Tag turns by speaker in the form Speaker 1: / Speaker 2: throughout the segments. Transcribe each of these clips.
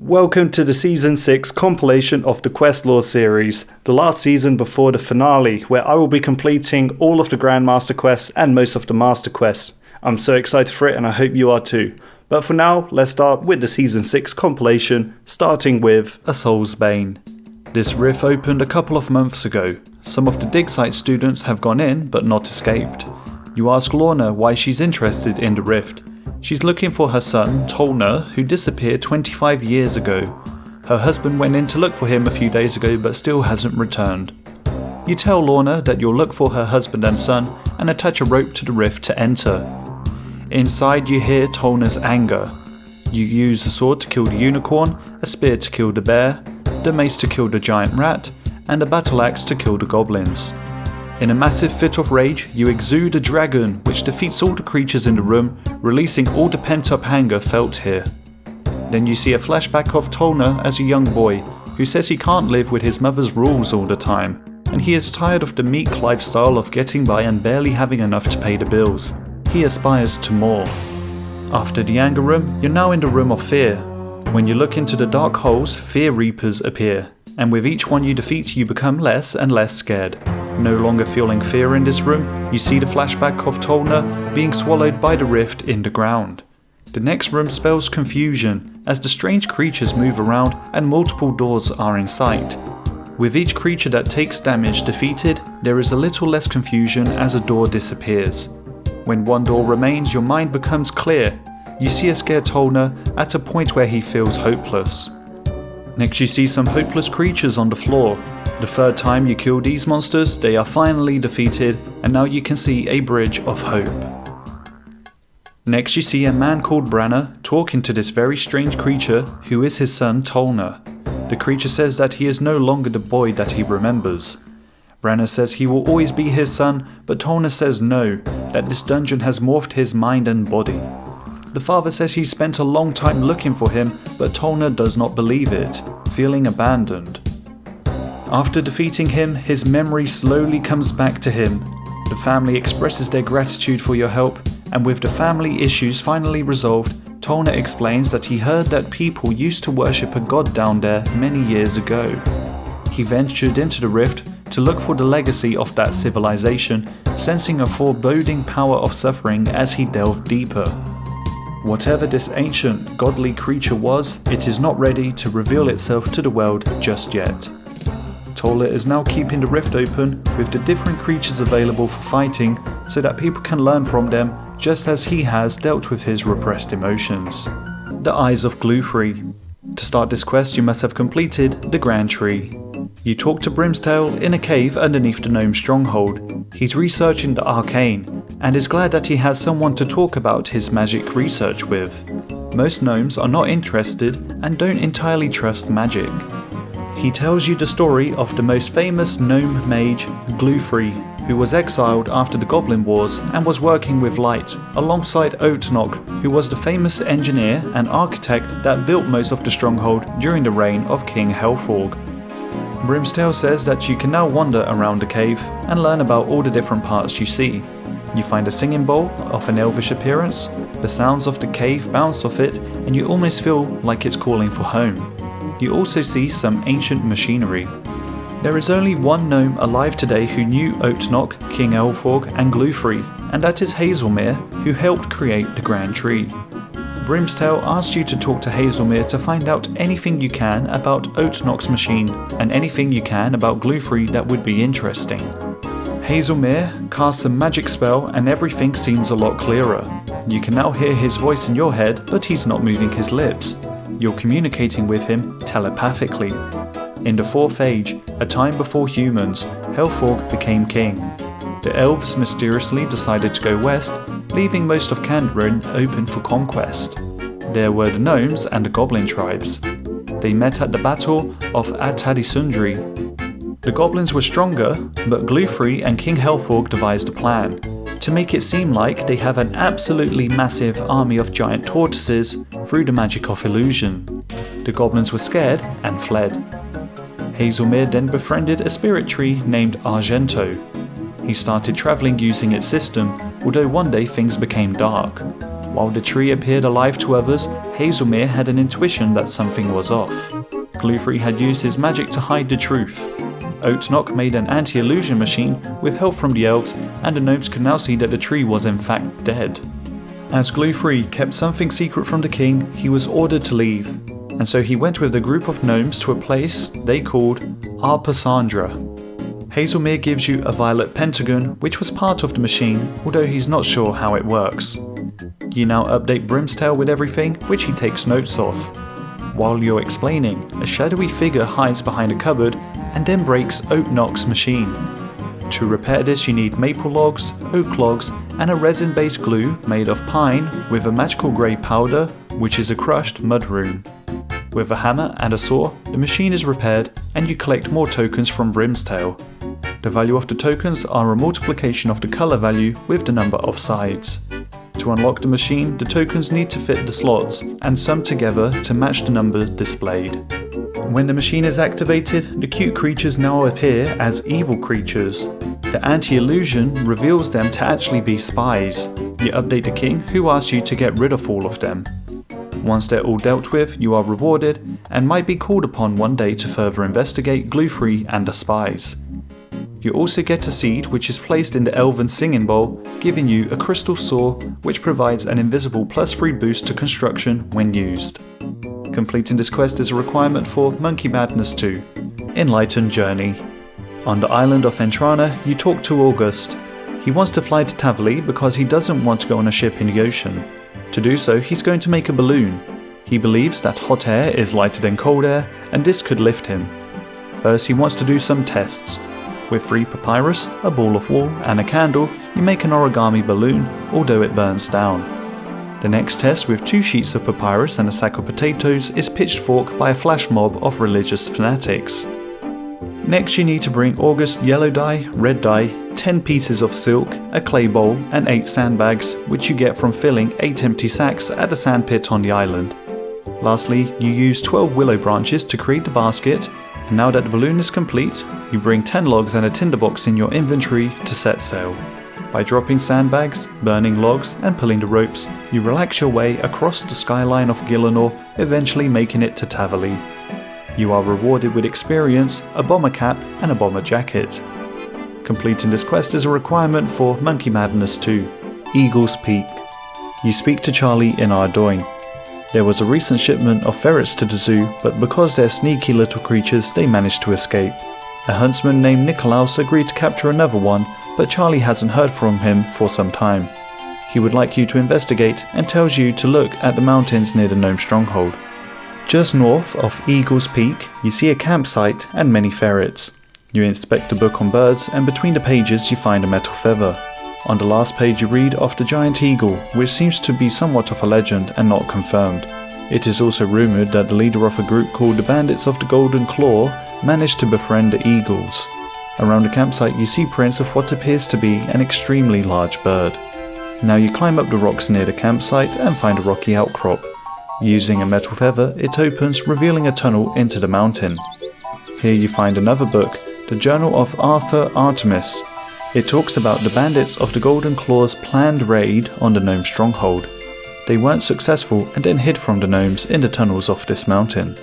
Speaker 1: Welcome to the Season 6 compilation of the Questlore series, the last season before the finale, where I will be completing all of the Grandmaster quests and most of the Master quests. I'm so excited for it and I hope you are too. But for now, let's start with the Season 6 compilation, starting with a Souls Bane. This rift opened a couple of months ago. Some of the dig site students have gone in but not escaped. You ask Lorna why she's interested in the rift. She's looking for her son, Tolna, who disappeared 25 years ago. Her husband went in to look for him a few days ago but still hasn't returned. You tell Lorna that you'll look for her husband and son and attach a rope to the rift to enter. Inside you hear Tolna's anger. You use a sword to kill the unicorn, a spear to kill the bear, the mace to kill the giant rat, and a battle axe to kill the goblins. In a massive fit of rage, you exude a dragon which defeats all the creatures in the room, releasing all the pent-up anger felt here. Then you see a flashback of Tolna as a young boy, who says he can't live with his mother's rules all the time, and he is tired of the meek lifestyle of getting by and barely having enough to pay the bills. He aspires to more. After the anger room, you're now in the room of fear. When you look into the dark holes, fear reapers appear, and with each one you defeat you become less and less scared. No longer feeling fear in this room, you see the flashback of Tolna being swallowed by the rift in the ground. The next room spells confusion as the strange creatures move around and multiple doors are in sight. With each creature that takes damage defeated, there is a little less confusion as a door disappears. When one door remains, your mind becomes clear. You see a scared Tolna at a point where he feels hopeless. Next you see some hopeless creatures on the floor. The third time you kill these monsters, they are finally defeated, and now you can see a bridge of hope. Next you see a man called Brainde talking to this very strange creature who is his son Tolna. The creature says that he is no longer the boy that he remembers. Brainde says he will always be his son, but Tolna says no, that this dungeon has morphed his mind and body. The father says he spent a long time looking for him, but Tolna does not believe it, feeling abandoned. After defeating him, his memory slowly comes back to him. The family expresses their gratitude for your help, and with the family issues finally resolved, Tolna explains that he heard that people used to worship a god down there many years ago. He ventured into the rift to look for the legacy of that civilization, sensing a foreboding power of suffering as he delved deeper. Whatever this ancient, godly creature was, it is not ready to reveal itself to the world just yet. Tolna is now keeping the rift open with the different creatures available for fighting so that people can learn from them just as he has dealt with his repressed emotions. The Eyes of Gluey. To start this quest you must have completed the Grand Tree. You talk to Brimstale in a cave underneath the gnome stronghold. He's researching the arcane and is glad that he has someone to talk about his magic research with. Most gnomes are not interested and don't entirely trust magic. He tells you the story of the most famous gnome mage, Gluey, who was exiled after the Goblin Wars and was working with light, alongside Oatnock, who was the famous engineer and architect that built most of the stronghold during the reign of King Helfog. Brimstale says that you can now wander around the cave and learn about all the different parts you see. You find a singing bowl of an elvish appearance, the sounds of the cave bounce off it, and you almost feel like it's calling for home. You also see some ancient machinery. There is only one gnome alive today who knew Oatnock, King Helfog and Gluey, and that is Hazelmere, who helped create the Grand Tree. Brimstale asks you to talk to Hazelmere to find out anything you can about Oatnock's machine, and anything you can about Gluey that would be interesting. Hazelmere casts a magic spell and everything seems a lot clearer. You can now hear his voice in your head, but he's not moving his lips. You're communicating with him telepathically. In the Fourth Age, a time before humans, Helfog became king. The elves mysteriously decided to go west, leaving most of Candrin open for conquest. There were the gnomes and the goblin tribes. They met at the Battle of Atadisundri. The goblins were stronger, but Gluey and King Helfog devised a plan to make it seem like they have an absolutely massive army of giant tortoises through the magic of illusion. The goblins were scared and fled. Hazelmere then befriended a spirit tree named Argento. He started travelling using its system, although one day things became dark. While the tree appeared alive to others, Hazelmere had an intuition that something was off. Gluey had used his magic to hide the truth. Oatnock made an anti-illusion machine with help from the elves, and the gnomes could now see that the tree was in fact dead. As Gluey kept something secret from the king, he was ordered to leave, and so he went with a group of gnomes to a place they called Arpasandra. Hazelmere gives you a violet pentagon, which was part of the machine, although he's not sure how it works. You now update Brimstale with everything, which he takes notes of. While you're explaining, a shadowy figure hides behind a cupboard and then breaks Oatnock's machine. To repair this, you need maple logs, oak logs, and a resin-based glue made of pine with a magical grey powder, which is a crushed mud rune. With a hammer and a saw, the machine is repaired and you collect more tokens from Brimstale. The value of the tokens are a multiplication of the colour value with the number of sides. To unlock the machine, the tokens need to fit the slots and sum together to match the number displayed. When the machine is activated, the cute creatures now appear as evil creatures. The anti-illusion reveals them to actually be spies. You update the king, who asks you to get rid of all of them. Once they're all dealt with, you are rewarded and might be called upon one day to further investigate Gluey and the spies. You also get a seed which is placed in the elven singing bowl, giving you a crystal saw which provides an invisible +3 boost to construction when used. Completing this quest is a requirement for Monkey Madness 2, Enlightened Journey. On the island of Entrana, you talk to August. He wants to fly to Tavali because he doesn't want to go on a ship in the ocean. To do so, he's going to make a balloon. He believes that hot air is lighter than cold air, and this could lift him. First, he wants to do some tests. With 3 papyrus, a ball of wool, and a candle, you make an origami balloon, although it burns down. The next test, with 2 sheets of papyrus and a sack of potatoes, is pitchforked by a flash mob of religious fanatics. Next, you need to bring August yellow dye, red dye, 10 pieces of silk, a clay bowl, and 8 sandbags, which you get from filling 8 empty sacks at a sandpit on the island. Lastly, you use 12 willow branches to create the basket, and now that the balloon is complete, you bring 10 logs and a tinderbox in your inventory to set sail. By dropping sandbags, burning logs, and pulling the ropes, you relax your way across the skyline of Gielinor, eventually making it to Tavali. You are rewarded with experience, a bomber cap, and a bomber jacket. Completing this quest is a requirement for Monkey Madness 2, Eagle's Peak. You speak to Charlie in Ardoyne. There was a recent shipment of ferrets to the zoo, but because they're sneaky little creatures, they managed to escape. A huntsman named Nikolaus agreed to capture another one, but Charlie hasn't heard from him for some time. He would like you to investigate and tells you to look at the mountains near the gnome stronghold. Just north of Eagle's Peak, you see a campsite and many ferrets. You inspect the book on birds, and between the pages you find a metal feather. On the last page you read of the giant eagle, which seems to be somewhat of a legend and not confirmed. It is also rumoured that the leader of a group called the Bandits of the Golden Claw managed to befriend the eagles. Around the campsite you see prints of what appears to be an extremely large bird. Now you climb up the rocks near the campsite and find a rocky outcrop. Using a metal feather, it opens, revealing a tunnel into the mountain. Here you find another book, the Journal of Arthur Artemis. It talks about the Bandits of the Golden Claw's planned raid on the gnome stronghold. They weren't successful and then hid from the gnomes in the tunnels of this mountain.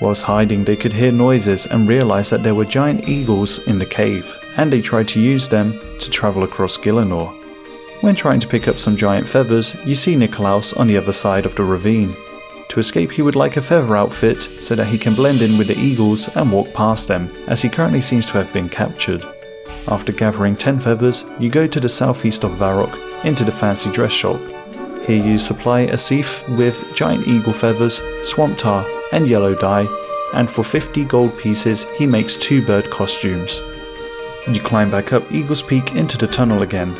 Speaker 1: Whilst hiding, they could hear noises and realize that there were giant eagles in the cave, and they tried to use them to travel across Gielinor. When trying to pick up some giant feathers, you see Nikolaus on the other side of the ravine. To escape, he would like a feather outfit so that he can blend in with the eagles and walk past them, as he currently seems to have been captured. After gathering 10 feathers, you go to the southeast of Varrock, into the fancy dress shop. Here you supply a sieve with giant eagle feathers, swamp tar, and yellow dye, and for 50 gold pieces he makes 2 bird costumes. You climb back up Eagle's Peak into the tunnel again.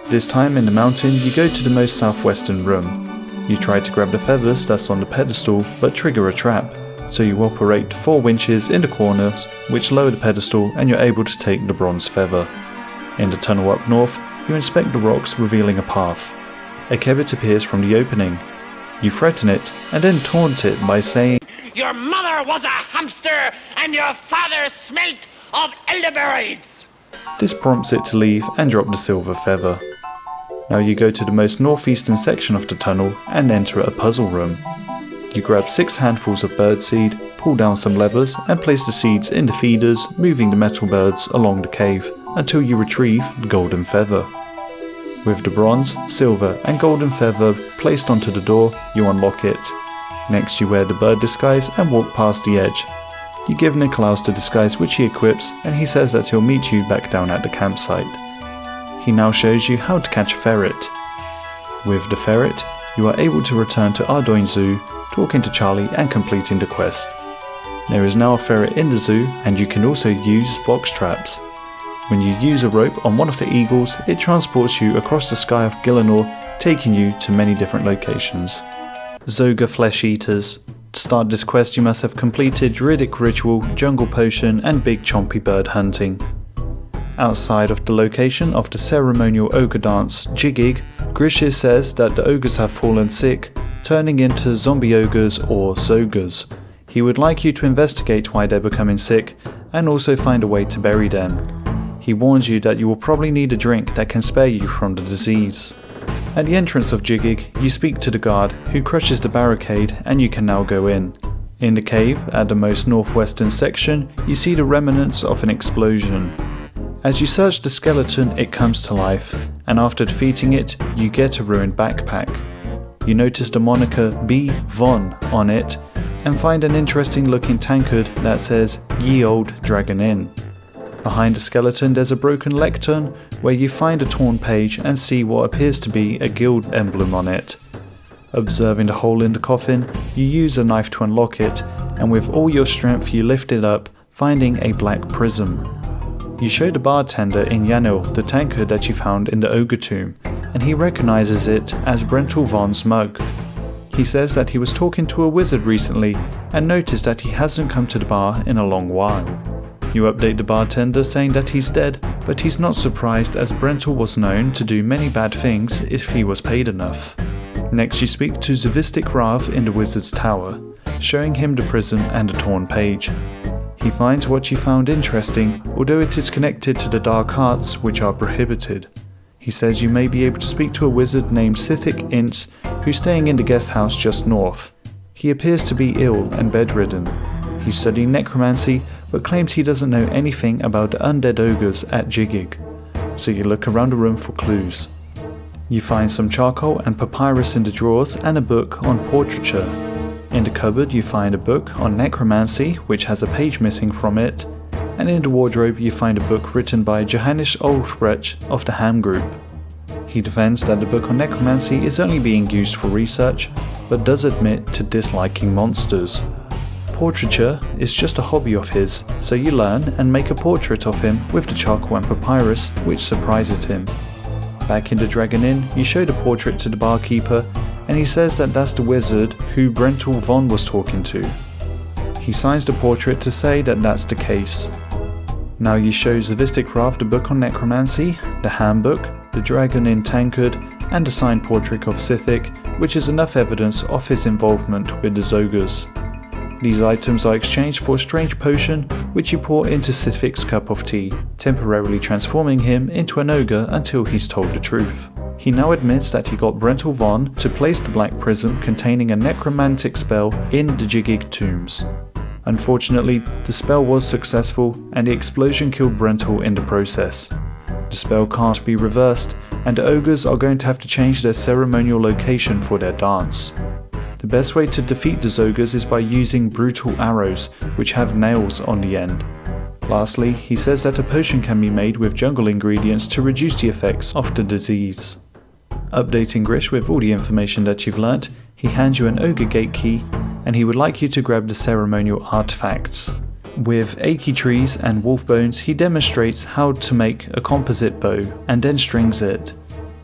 Speaker 1: This time in the mountain you go to the most southwestern room. You try to grab the feathers that's on the pedestal, but trigger a trap, so you operate 4 winches in the corners which lower the pedestal and you're able to take the bronze feather. In the tunnel up north, you inspect the rocks, revealing a path. A kebbit appears from the opening. You threaten it and then taunt it by saying,
Speaker 2: "Your mother was a hamster and your father smelt of elderberries."
Speaker 1: This prompts it to leave and drop the silver feather. Now you go to the most northeastern section of the tunnel and enter a puzzle room. You grab 6 handfuls of birdseed, pull down some levers and place the seeds in the feeders, moving the metal birds along the cave until you retrieve the golden feather. With the bronze, silver and golden feather placed onto the door, you unlock it. Next you wear the bird disguise and walk past the edge. You give Nikolaus the disguise which he equips and he says that he'll meet you back down at the campsite. He now shows you how to catch a ferret. With the ferret, you are able to return to Ardoin Zoo, talking to Charlie and completing the quest. There is now a ferret in the zoo and you can also use box traps. When you use a rope on one of the eagles, it transports you across the sky of Gielinor, taking you to many different locations. Zoga Flesh Eaters. To start this quest you must have completed Druidic Ritual, Jungle Potion and Big Chompy Bird Hunting. Outside of the location of the ceremonial ogre dance, Jiggig, Grishir says that the ogres have fallen sick, turning into zombie ogres or Zogas. He would like you to investigate why they're becoming sick and also find a way to bury them. He warns you that you will probably need a drink that can spare you from the disease. At the entrance of Jiggig, you speak to the guard, who crushes the barricade and you can now go in. In the cave, at the most northwestern section, you see the remnants of an explosion. As you search the skeleton, it comes to life, and after defeating it, you get a ruined backpack. You notice the moniker B. Von on it, and find an interesting looking tankard that says Ye Old Dragon Inn. Behind the skeleton there's a broken lectern where you find a torn page and see what appears to be a guild emblem on it. Observing the hole in the coffin, you use a knife to unlock it, and with all your strength you lift it up, finding a black prism. You show the bartender in Yanil the tankard that you found in the ogre tomb, and he recognizes it as Brental Von's mug. He says that he was talking to a wizard recently and noticed that he hasn't come to the bar in a long while. You update the bartender saying that he's dead, but he's not surprised as Brental was known to do many bad things if he was paid enough. Next you speak to Zavistic Rav in the wizard's tower, showing him the prism and the torn page. He finds what you found interesting, although it is connected to the dark arts which are prohibited. He says you may be able to speak to a wizard named Sithic Ince, who's staying in the guest house just north. He appears to be ill and bedridden. He's studying necromancy, but claims he doesn't know anything about the undead ogres at Jiggig. So you look around the room for clues. You find some charcoal and papyrus in the drawers and a book on portraiture. In the cupboard you find a book on necromancy, which has a page missing from it, and in the wardrobe you find a book written by Johannes Ulrich of the Ham Group. He defends that the book on necromancy is only being used for research, but does admit to disliking monsters. Portraiture is just a hobby of his, so you learn and make a portrait of him with the charcoal and papyrus, which surprises him. Back in the Dragon Inn, you show the portrait to the barkeeper, and he says that that's the wizard who Brental Von was talking to. He signs the portrait to say that that's the case. Now you show Zavistic Rav the book on necromancy, the handbook, the Dragon Inn tankard, and a signed portrait of Sithic, which is enough evidence of his involvement with the Zogas. These items are exchanged for a strange potion, which you pour into Sithic's cup of tea, temporarily transforming him into an ogre until he's told the truth. He now admits that he got Brental Von to place the black prism containing a necromantic spell in the Jiggig tombs. Unfortunately, the spell was successful and the explosion killed Brental in the process. The spell can't be reversed, and the ogres are going to have to change their ceremonial location for their dance. The best way to defeat the Zogas is by using brutal arrows, which have nails on the end. Lastly, he says that a potion can be made with jungle ingredients to reduce the effects of the disease. Updating Grish with all the information that you've learnt, he hands you an ogre gate key, and he would like you to grab the ceremonial artifacts. With achy trees and wolf bones, he demonstrates how to make a composite bow and then strings it.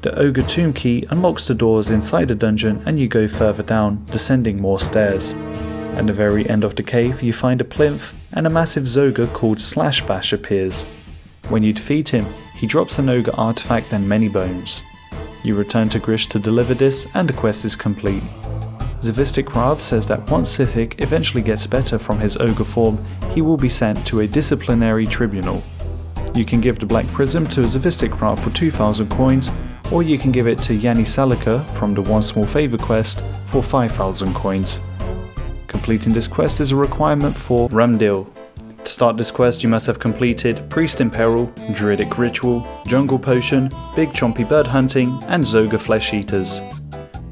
Speaker 1: The ogre tomb key unlocks the doors inside the dungeon and you go further down, descending more stairs. At the very end of the cave you find a plinth and a massive Zoga called Slash Bash appears. When you defeat him, he drops an ogre artifact and many bones. You return to Grish to deliver this and the quest is complete. Zavistic Rav says that once Sithic eventually gets better from his ogre form, he will be sent to a disciplinary tribunal. You can give the black prism to Zavistic Rav for 2,000 coins, or you can give it to Yanni Salika from the One Small Favor quest for 5,000 coins. Completing this quest is a requirement for Ramdil. To start this quest you must have completed Priest in Peril, Druidic Ritual, Jungle Potion, Big Chompy Bird Hunting and Zoga Flesh Eaters.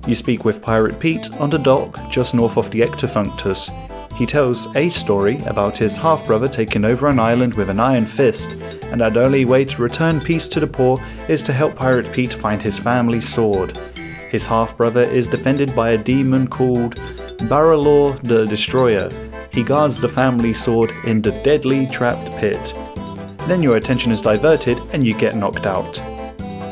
Speaker 1: You speak with Pirate Pete on the dock just north of the Ectofunctus. He tells a story about his half-brother taking over an island with an iron fist, and that the only way to return peace to the poor is to help Pirate Pete find his family's sword. His half-brother is defended by a demon called Baralor the Destroyer. He guards the family sword in the deadly trapped pit. Then your attention is diverted and you get knocked out.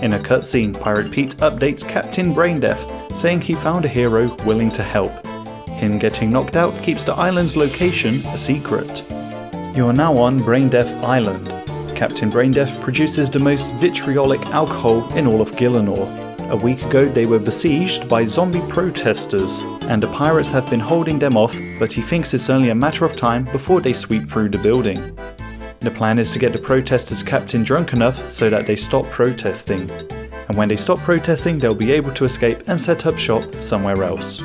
Speaker 1: In a cutscene, Pirate Pete updates Captain Brainde, saying he found a hero willing to help. Him getting knocked out keeps the island's location a secret. You are now on Brainde Island. Captain Brainde produces the most vitriolic alcohol in all of Gielinor. A week ago they were besieged by zombie protesters, and the pirates have been holding them off, but he thinks it's only a matter of time before they sweep through the building. The plan is to get the protesters captain drunk enough so that they stop protesting. And when they stop protesting they'll be able to escape and set up shop somewhere else.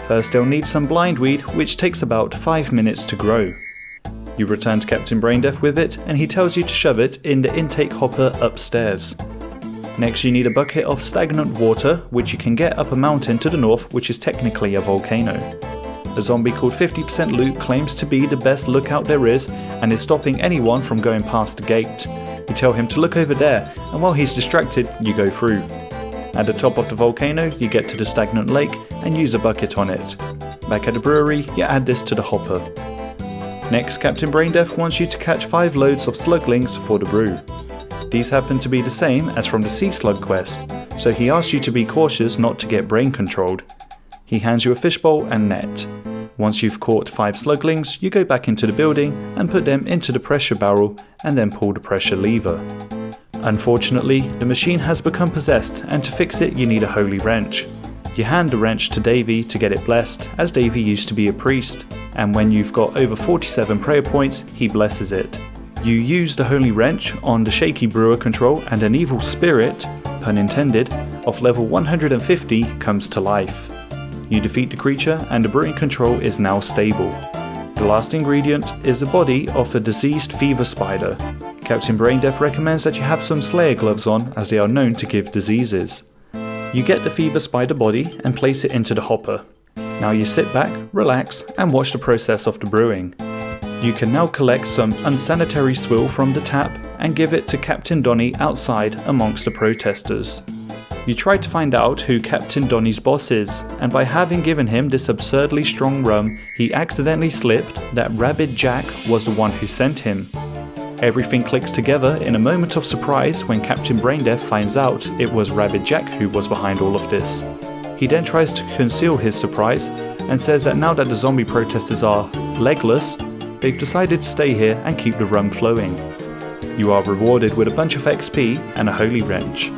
Speaker 1: First they'll need some blindweed, which takes about 5 minutes to grow. You return to Captain Brainde with it and he tells you to shove it in the intake hopper upstairs. Next you need a bucket of stagnant water, which you can get up a mountain to the north, which is technically a volcano. A zombie called 50% Loot claims to be the best lookout there is and is stopping anyone from going past the gate. You tell him to look over there, and while he's distracted you go through. At the top of the volcano you get to the stagnant lake and use a bucket on it. Back at the brewery you add this to the hopper. Next, Captain Brainde wants you to catch 5 loads of sluglings for the brew. These happen to be the same as from the Sea Slug quest, so he asks you to be cautious not to get brain controlled. He hands you a fishbowl and net. Once you've caught 5 sluglings, you go back into the building and put them into the pressure barrel and then pull the pressure lever. Unfortunately, the machine has become possessed, and to fix it you need a holy wrench. You hand the wrench to Davy to get it blessed, as Davy used to be a priest, and when you've got over 47 prayer points, he blesses it. You use the holy wrench on the shaky brewer control and an evil spirit, pun intended, of level 150 comes to life. You defeat the creature and the brewing control is now stable. The last ingredient is the body of a diseased fever spider. Captain Brainde recommends that you have some Slayer gloves on, as they are known to give diseases. You get the fever spider body and place it into the hopper. Now you sit back, relax and watch the process of the brewing. You can now collect some unsanitary swill from the tap and give it to Captain Donny outside amongst the protesters. You try to find out who Captain Donny's boss is, and by having given him this absurdly strong rum, he accidentally slipped that Rabid Jack was the one who sent him. Everything clicks together in a moment of surprise when Captain Brainde finds out it was Rabid Jack who was behind all of this. He then tries to conceal his surprise and says that now that the zombie protesters are legless, they've decided to stay here and keep the rum flowing. You are rewarded with a bunch of XP and a holy wrench.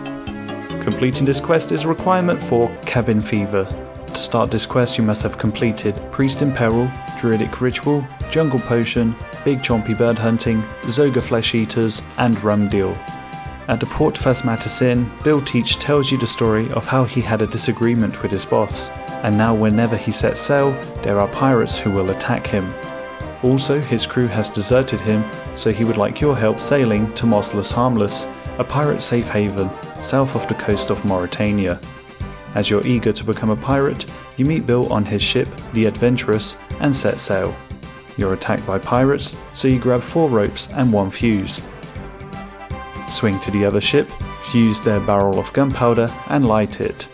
Speaker 1: Completing this quest is a requirement for Cabin Fever. To start this quest you must have completed Priest in Peril, Druidic Ritual, Jungle Potion, Big Chompy Bird Hunting, Zoga Flesh Eaters and Rum Deal. At the Port Phasmatis Inn, Bill Teach tells you the story of how he had a disagreement with his boss, and now whenever he sets sail, there are pirates who will attack him. Also, his crew has deserted him, so he would like your help sailing to Mosless Harmless, a pirate safe haven south of the coast of Mauritania. As you're eager to become a pirate, you meet Bill on his ship, the Adventurous, and set sail. You're attacked by pirates, so you grab 4 ropes and 1 fuse. Swing to the other ship, fuse their barrel of gunpowder and light it.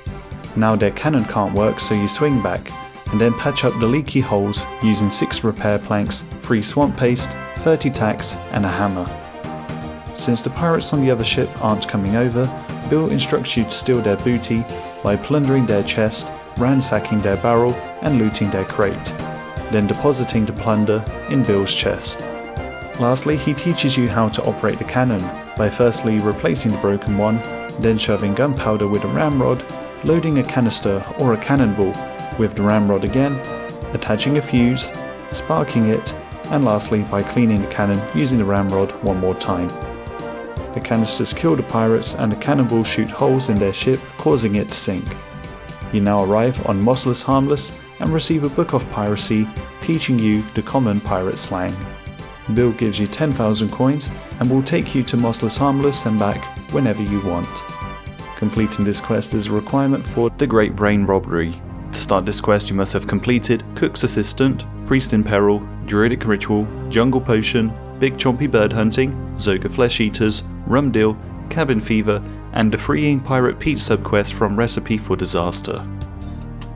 Speaker 1: Now their cannon can't work, so you swing back, and then patch up the leaky holes using 6 repair planks, 3 swamp paste, 30 tacks and a hammer. Since the pirates on the other ship aren't coming over, Bill instructs you to steal their booty by plundering their chest, ransacking their barrel and looting their crate, then depositing the plunder in Bill's chest. Lastly, he teaches you how to operate the cannon by firstly replacing the broken one, then shoving gunpowder with a ramrod, loading a canister or a cannonball with the ramrod again, attaching a fuse, sparking it, and lastly by cleaning the cannon using the ramrod one more time. The canisters kill the pirates and the cannonballs shoot holes in their ship, causing it to sink. You now arrive on Mossless Harmless and receive a book of piracy, teaching you the common pirate slang. Bill gives you 10,000 coins and will take you to Mossless Harmless and back whenever you want. Completing this quest is a requirement for the Great Brain Robbery. To start this quest you must have completed Cook's Assistant, Priest in Peril, Druidic Ritual, Jungle Potion, Big Chompy Bird Hunting, Zoga Flesh Eaters, Rum Deal, Cabin Fever, and the Freeing Pirate Pete subquest from Recipe for Disaster.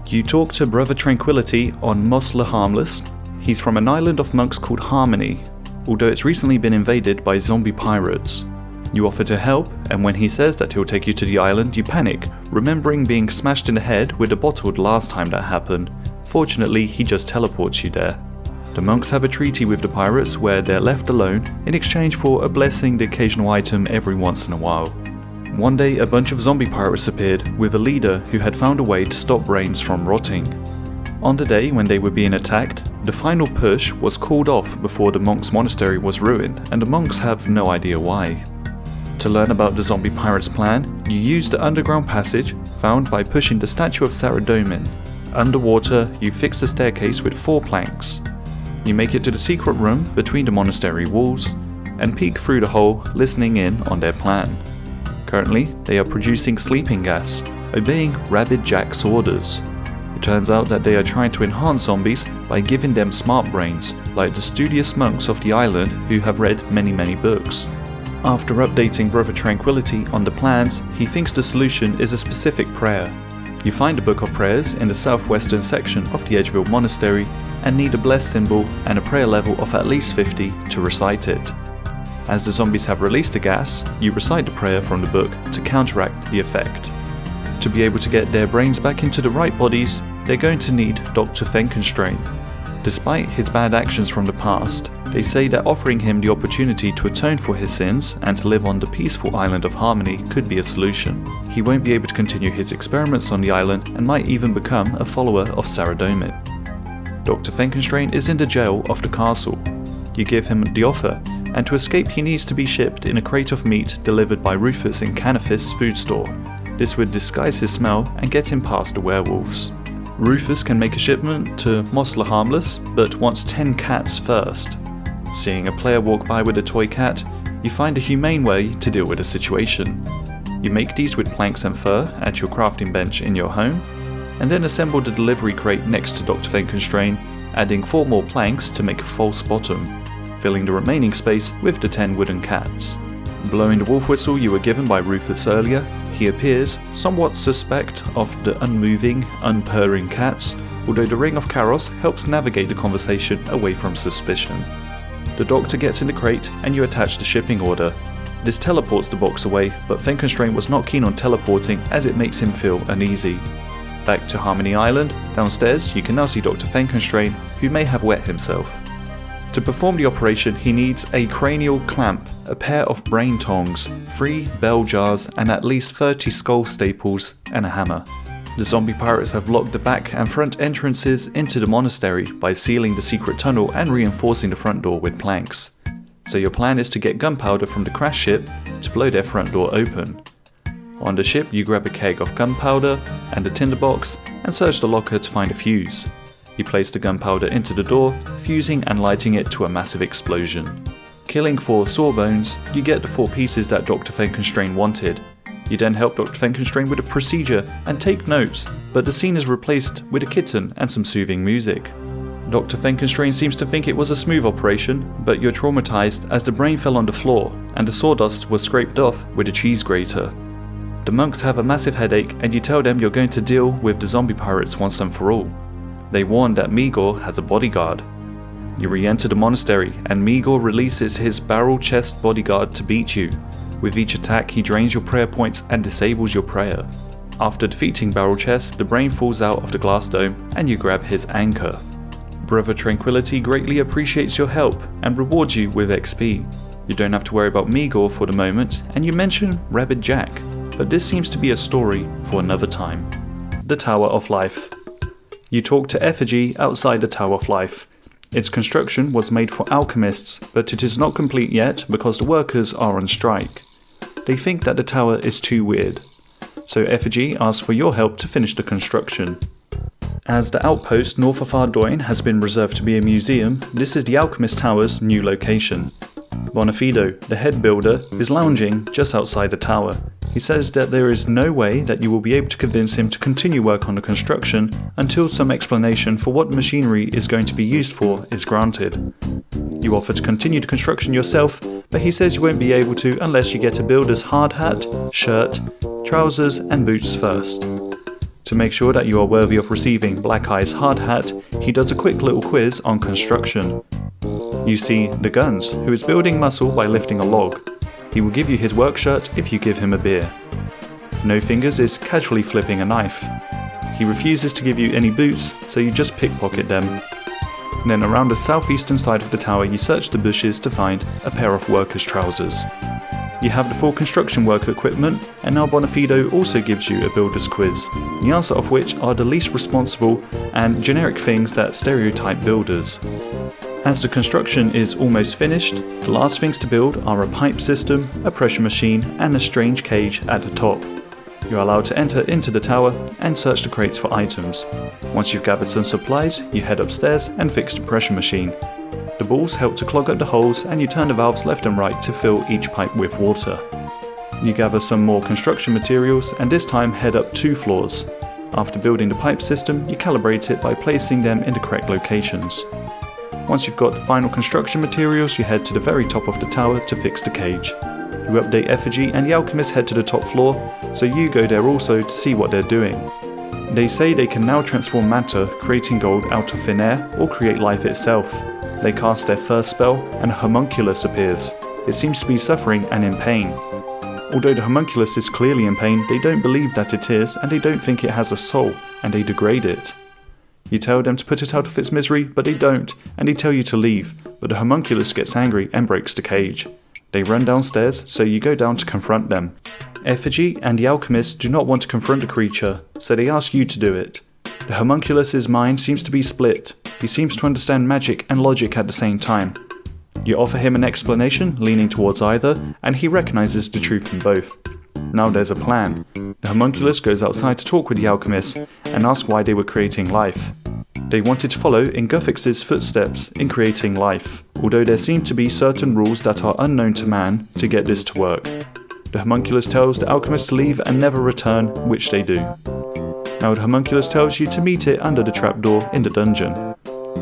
Speaker 1: You talk to Brother Tranquility on Mossless Harmless. He's from an island of monks called Harmony, although it's recently been invaded by zombie pirates. You offer to help, and when he says that he'll take you to the island, you panic, remembering being smashed in the head with a bottle the last time that happened. Fortunately, he just teleports you there. The monks have a treaty with the pirates where they're left alone in exchange for a blessing the occasional item every once in a while. One day, a bunch of zombie pirates appeared with a leader who had found a way to stop brains from rotting. On the day when they were being attacked, the final push was called off before the monks' monastery was ruined, and the monks have no idea why. To learn about the zombie pirates' plan, you use the underground passage found by pushing the statue of Saradomin. Underwater, you fix the staircase with 4 planks. You make it to the secret room between the monastery walls and peek through the hole, listening in on their plan. Currently, they are producing sleeping gas, obeying Rabid Jack's orders. It turns out that they are trying to enhance zombies by giving them smart brains, like the studious monks of the island who have read many books. After updating Brother Tranquility on the plans, he thinks the solution is a specific prayer. You find a book of prayers in the southwestern section of the Edgeville Monastery and need a bless symbol and a prayer level of at least 50 to recite it. As the zombies have released the gas, you recite the prayer from the book to counteract the effect. To be able to get their brains back into the right bodies, they're going to need Dr. Fenkenstrain. Despite his bad actions from the past, they say that offering him the opportunity to atone for his sins and to live on the peaceful island of Harmony could be a solution. He won't be able to continue his experiments on the island and might even become a follower of Saradomin. Dr. Fenkenstrain is in the jail of the castle. You give him the offer, and to escape he needs to be shipped in a crate of meat delivered by Rufus in Canifis' food store. This would disguise his smell and get him past the werewolves. Rufus can make a shipment to Mossless Harmless, but wants 10 cats first. Seeing a player walk by with a toy cat, you find a humane way to deal with the situation. You make these with planks and fur at your crafting bench in your home, and then assemble the delivery crate next to Dr. Fenkenstrain, adding 4 more planks to make a false bottom, filling the remaining space with the 10 wooden cats. Blowing the wolf whistle you were given by Rufus earlier, he appears, somewhat suspect of the unmoving, unpurring cats, although the Ring of Chaos helps navigate the conversation away from suspicion. The doctor gets in the crate and you attach the shipping order. This teleports the box away, but Fenkenstrain was not keen on teleporting as it makes him feel uneasy. Back to Harmony Island, downstairs you can now see Dr. Fenkenstrain, who may have wet himself. To perform the operation he needs a cranial clamp, a pair of brain tongs, 3 bell jars and at least 30 skull staples and a hammer. The zombie pirates have blocked the back and front entrances into the monastery by sealing the secret tunnel and reinforcing the front door with planks. So your plan is to get gunpowder from the crash ship to blow their front door open. On the ship you grab a keg of gunpowder and a tinderbox and search the locker to find a fuse. You place the gunpowder into the door, fusing and lighting it to a massive explosion. Killing 4 Soul Bones, you get the 4 pieces that Dr. Fenkenstrain wanted. You then help Dr. Fenkenstrain with a procedure and take notes, but the scene is replaced with a kitten and some soothing music. Dr. Fenkenstrain seems to think it was a smooth operation, but you're traumatized as the brain fell on the floor and the sawdust was scraped off with a cheese grater. The monks have a massive headache and you tell them you're going to deal with the zombie pirates once and for all. They warn that Migor has a bodyguard. You re-enter the monastery and Migor releases his barrel chest bodyguard to beat you. With each attack he drains your prayer points and disables your prayer. After defeating Barrel Chest, the brain falls out of the glass dome and you grab his anchor. Brother Tranquility greatly appreciates your help and rewards you with XP. You don't have to worry about Migor for the moment, and you mention Rabid Jack, but this seems to be a story for another time. The Tower of Life. You talk to Effigy outside the Tower of Life. Its construction was made for alchemists, but it is not complete yet because the workers are on strike. they think that the tower is too weird. So Effigy asks for your help to finish the construction. As the outpost north of Ardoin has been reserved to be a museum, this is the Alchemist Tower's new location. Bonafido, the head builder, is lounging just outside the tower. He says that there is no way that you will be able to convince him to continue work on the construction until some explanation for what the machinery is going to be used for is granted. You offer to continue the construction yourself, but he says you won't be able to unless you get a builder's hard hat, shirt, trousers and boots first. To make sure that you are worthy of receiving Black Eye's hard hat, he does a quick little quiz on construction. You see the Guns, who is building muscle by lifting a log. He will give you his work shirt if you give him a beer. No Fingers is casually flipping a knife. He refuses to give you any boots, so you just pickpocket them. Then around the southeastern side of the tower you search the bushes to find a pair of workers' trousers. You have the full construction worker equipment, and now Bonafido also gives you a builder's quiz, the answer of which are the least responsible and generic things that stereotype builders. As the construction is almost finished, the last things to build are a pipe system, a pressure machine and a strange cage at the top. You are allowed to enter into the tower and search the crates for items. Once you've gathered some supplies, you head upstairs and fix the pressure machine. The balls help to clog up the holes and you turn the valves left and right to fill each pipe with water. You gather some more construction materials and this time head up 2 floors. After building the pipe system, you calibrate it by placing them in the correct locations. Once you've got the final construction materials, you head to the very top of the tower to fix the cage. You update Effigy and the alchemists head to the top floor, so you go there also to see what they're doing. They say they can now transform matter, creating gold out of thin air, or create life itself. They cast their first spell and a homunculus appears. It seems to be suffering and in pain. Although the homunculus is clearly in pain, they don't believe that it is and they don't think it has a soul, and they degrade it. You tell them to put it out of its misery, but they don't, and they tell you to leave, but the homunculus gets angry and breaks the cage. They run downstairs, so you go down to confront them. Effigy and the alchemists do not want to confront the creature, so they ask you to do it. The homunculus's mind seems to be split. He seems to understand magic and logic at the same time. You offer him an explanation, leaning towards either, and he recognizes the truth in both. Now there's a plan. The homunculus goes outside to talk with the alchemists and ask why they were creating life. They wanted to follow in Guffix's footsteps in creating life, although there seem to be certain rules that are unknown to man to get this to work. The homunculus tells the alchemist to leave and never return, which they do. Now the homunculus tells you to meet it under the trapdoor in the dungeon.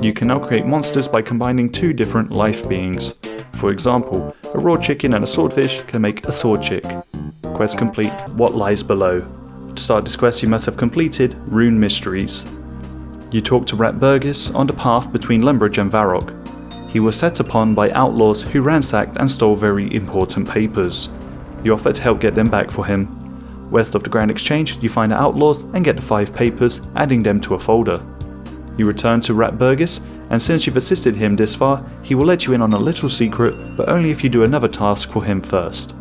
Speaker 1: You can now create monsters by combining 2 different life beings. For example, a raw chicken and a swordfish can make a sword chick. Quest complete, what lies below. To start this quest you must have completed Rune Mysteries. You talk to Rat Burgess on the path between Lumbridge and Varrock. He was set upon by outlaws who ransacked and stole very important papers. You offer to help get them back for him. West of the Grand Exchange, you find the outlaws and get the 5 papers, adding them to a folder. You return to Rat Burgess, and since you've assisted him this far, he will let you in on a little secret, but only if you do another task for him first.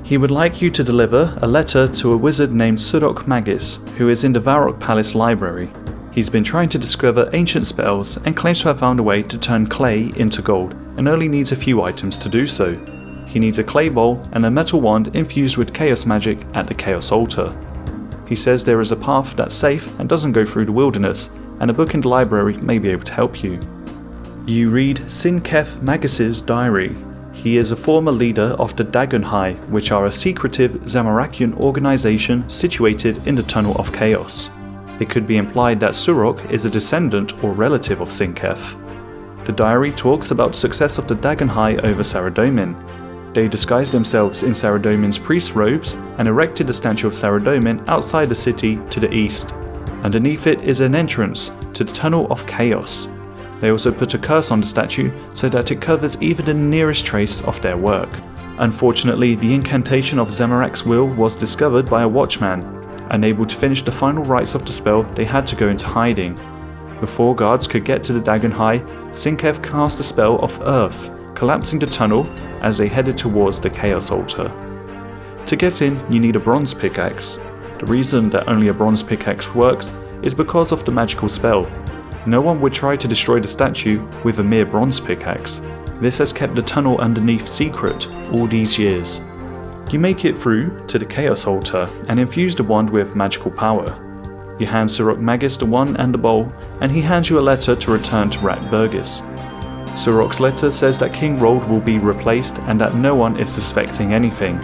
Speaker 1: He would like you to deliver a letter to a wizard named Sudok Magus, who is in the Varrock Palace library. He's been trying to discover ancient spells and claims to have found a way to turn clay into gold, and only needs a few items to do so. He needs a clay bowl and a metal wand infused with chaos magic at the Chaos Altar. He says there is a path that's safe and doesn't go through the wilderness, and a book in the library may be able to help you. You read Sinkef Magus's diary. He is a former leader of the Dagonhai, which are a secretive Zamorakian organization situated in the Tunnel of Chaos. It could be implied that Surok is a descendant or relative of Sinkef. The diary talks about the success of the Dagonhai over Saradomin. They disguised themselves in Saradomin's priest robes and erected a statue of Saradomin outside the city to the east. Underneath it is an entrance to the Tunnel of Chaos. They also put a curse on the statue so that it covers even the nearest trace of their work. Unfortunately, the incantation of Zamorak's will was discovered by a watchman. Unable to finish the final rites of the spell, they had to go into hiding. Before guards could get to the Dagonhai, Sinkef cast a spell of earth, collapsing the tunnel as they headed towards the Chaos Altar. To get in, you need a bronze pickaxe. The reason that only a bronze pickaxe works is because of the magical spell. No one would try to destroy the statue with a mere bronze pickaxe. This has kept the tunnel underneath secret all these years. You make it through to the Chaos Altar and infuse the wand with magical power. You hand Surok Magus the wand and the bowl, and he hands you a letter to return to Rat Burgess. Surok's letter says that King Rold will be replaced and that no one is suspecting anything.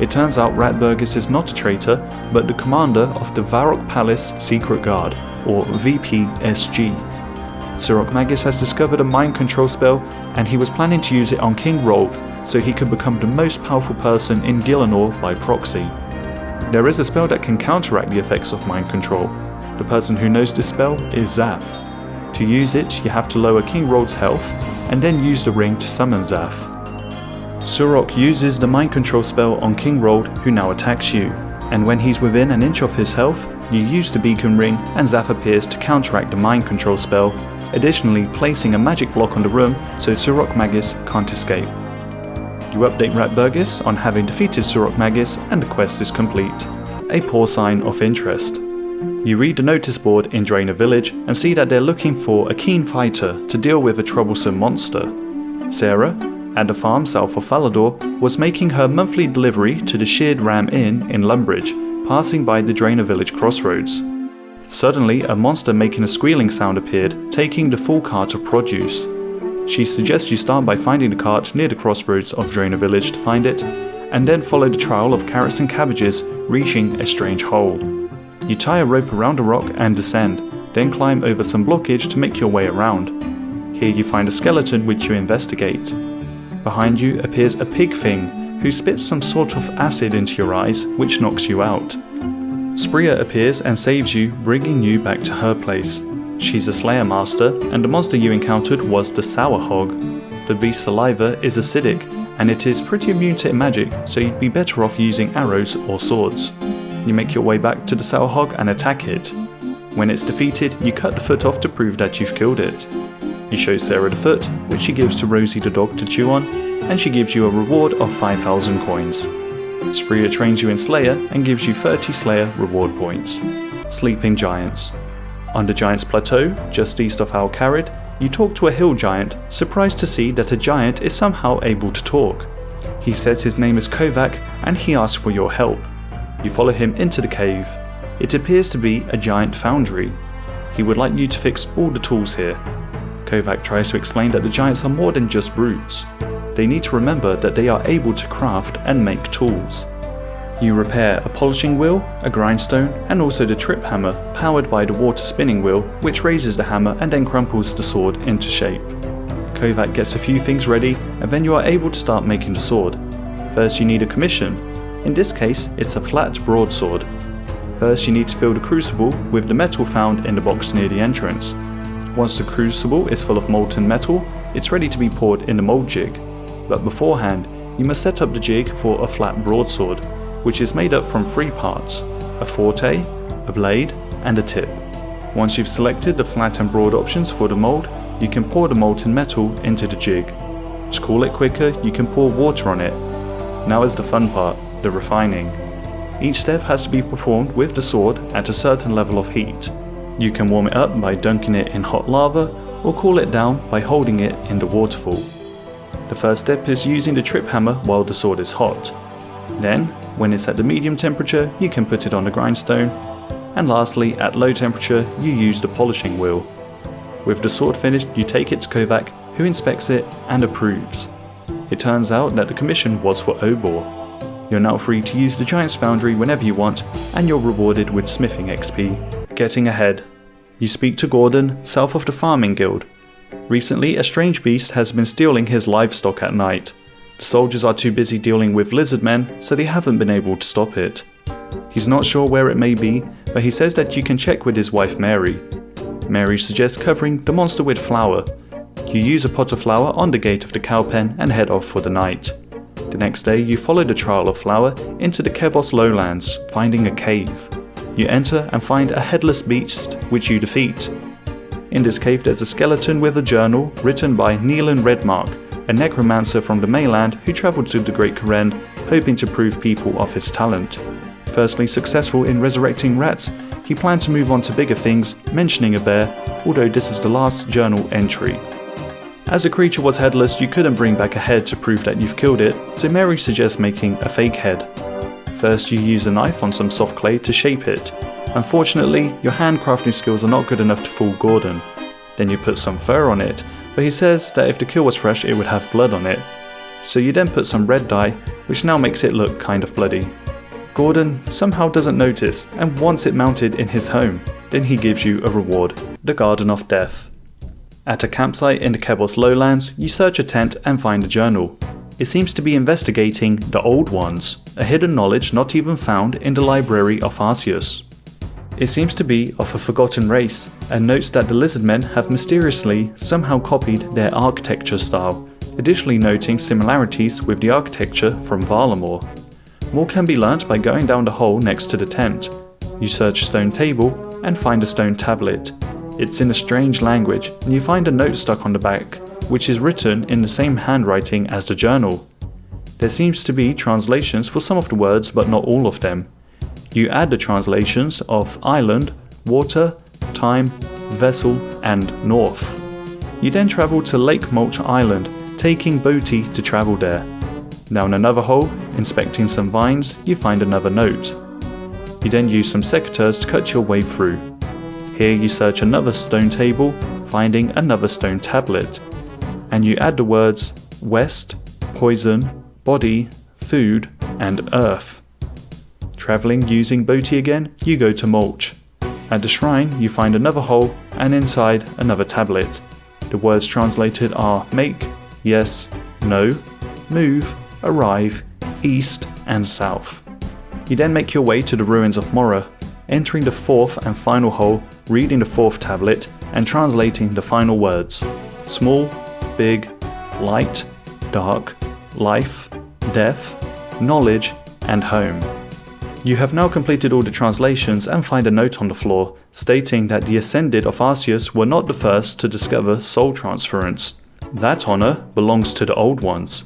Speaker 1: It turns out Rat Burgess is not a traitor, but the commander of the Varrock Palace Secret Guard, or VPSG. Surok Magus has discovered a mind control spell, and he was planning to use it on King Rold so he could become the most powerful person in Gielinor by proxy. There is a spell that can counteract the effects of mind control. The person who knows this spell is Zaf. To use it, you have to lower King Rold's health, and then use the ring to summon Zaf. Surok uses the mind control spell on King Rold, who now attacks you, and when he's within an inch of his health, you use the beacon ring and Zaf appears to counteract the mind control spell, additionally placing a magic block on the room so Surok Magus can't escape. You update Rat Burgess on having defeated Surok Magus and the quest is complete. A poor sign of interest. You read the notice board in Draenor Village and see that they're looking for a keen fighter to deal with a troublesome monster. Sarah, at the farm south of Falador, was making her monthly delivery to the Sheared Ram Inn in Lumbridge, passing by the Draenor Village crossroads. Suddenly, a monster making a squealing sound appeared, taking the full cart of produce. She suggests you start by finding the cart near the crossroads of Draenor Village to find it, and then follow the trail of carrots and cabbages, reaching a strange hole. You tie a rope around a rock and descend, then climb over some blockage to make your way around. Here you find a skeleton which you investigate. Behind you appears a pig thing, who spits some sort of acid into your eyes, which knocks you out. Spria appears and saves you, bringing you back to her place. She's a Slayer Master, and the monster you encountered was the Sour Hog. The beast's saliva is acidic, and it is pretty immune to magic, so you'd be better off using arrows or swords. You make your way back to the Sour Hog and attack it. When it's defeated, you cut the foot off to prove that you've killed it. You show Sarah the foot, which she gives to Rosie the dog to chew on, and she gives you a reward of 5,000 coins. Spria trains you in Slayer and gives you 30 Slayer reward points. Sleeping Giants. On the Giants Plateau, just east of Al Kharid, you talk to a hill giant, surprised to see that a giant is somehow able to talk. He says his name is Kovac and he asks for your help. You follow him into the cave. It appears to be a giant foundry. He would like you to fix all the tools here. Kovac tries to explain that the giants are more than just brutes. They need to remember that they are able to craft and make tools. You repair a polishing wheel, a grindstone, and also the trip hammer, powered by the water spinning wheel, which raises the hammer and then crumples the sword into shape. Kovac gets a few things ready, and then you are able to start making the sword. First you need a commission. In this case, it's a flat broadsword. First you need to fill the crucible with the metal found in the box near the entrance. Once the crucible is full of molten metal, it's ready to be poured in the mold jig. But beforehand, you must set up the jig for a flat broadsword, which is made up from 3 parts, a forte, a blade, and a tip. Once you've selected the flat and broad options for the mold, you can pour the molten metal into the jig. To cool it quicker, you can pour water on it. Now is the fun part, the refining. Each step has to be performed with the sword at a certain level of heat. You can warm it up by dunking it in hot lava, or cool it down by holding it in the waterfall. The first step is using the trip hammer while the sword is hot. Then, when it's at the medium temperature, you can put it on the grindstone. And lastly, at low temperature, you use the polishing wheel. With the sword finished, you take it to Kovac, who inspects it and approves. It turns out that the commission was for Obor. You're now free to use the Giant's Foundry whenever you want, and you're rewarded with smithing XP. Getting ahead. You speak to Gordon, south of the Farming Guild. Recently, a strange beast has been stealing his livestock at night. The soldiers are too busy dealing with lizard men, so they haven't been able to stop it. He's not sure where it may be, but he says that you can check with his wife Mary. Mary suggests covering the monster with flour. You use a pot of flour on the gate of the cow pen and head off for the night. The next day you follow the trail of flour into the Kebos lowlands, finding a cave. You enter and find a Headless Beast, which you defeat. In this cave there's a skeleton with a journal written by Neelan Redmark, a necromancer from the mainland who travelled to the Great Karen, hoping to prove people of his talent. Firstly successful in resurrecting rats, he planned to move on to bigger things, mentioning a bear, although this is the last journal entry. As the creature was headless, you couldn't bring back a head to prove that you've killed it, so Mary suggests making a fake head. First, you use a knife on some soft clay to shape it. Unfortunately, your handcrafting skills are not good enough to fool Gordon. Then you put some fur on it, but he says that if the kill was fresh it would have blood on it. So you then put some red dye, which now makes it look kind of bloody. Gordon somehow doesn't notice and wants it mounted in his home. Then he gives you a reward, the Garden of Death. At a campsite in the Kebos lowlands, you search a tent and find a journal. It seems to be investigating the Old Ones, a hidden knowledge not even found in the library of Arceus. It seems to be of a forgotten race, and notes that the lizardmen have mysteriously somehow copied their architecture style, additionally noting similarities with the architecture from Varlamore. More can be learnt by going down the hole next to the tent. You search a stone table and find a stone tablet. It's in a strange language, and you find a note stuck on the back, which is written in the same handwriting as the journal. There seems to be translations for some of the words, but not all of them. You add the translations of island, water, time, vessel, and north. You then travel to Lake Mulch Island, taking Boaty to travel there. Down another hole, inspecting some vines, you find another note. You then use some secateurs to cut your way through. Here you search another stone table, finding another stone tablet. And you add the words West, Poison, Body, Food, and Earth. Travelling using Boaty again, you go to Mulch. At the shrine, you find another hole, and inside another tablet. The words translated are Make, Yes, No, Move, Arrive, East, and South. You then make your way to the ruins of Mora, entering the fourth and final hole, reading the fourth tablet, and translating the final words. Small, big, light, dark, life, death, knowledge, and home. You have now completed all the translations and find a note on the floor, stating that the Ascended of Arceus were not the first to discover soul transference. That honour belongs to the Old Ones.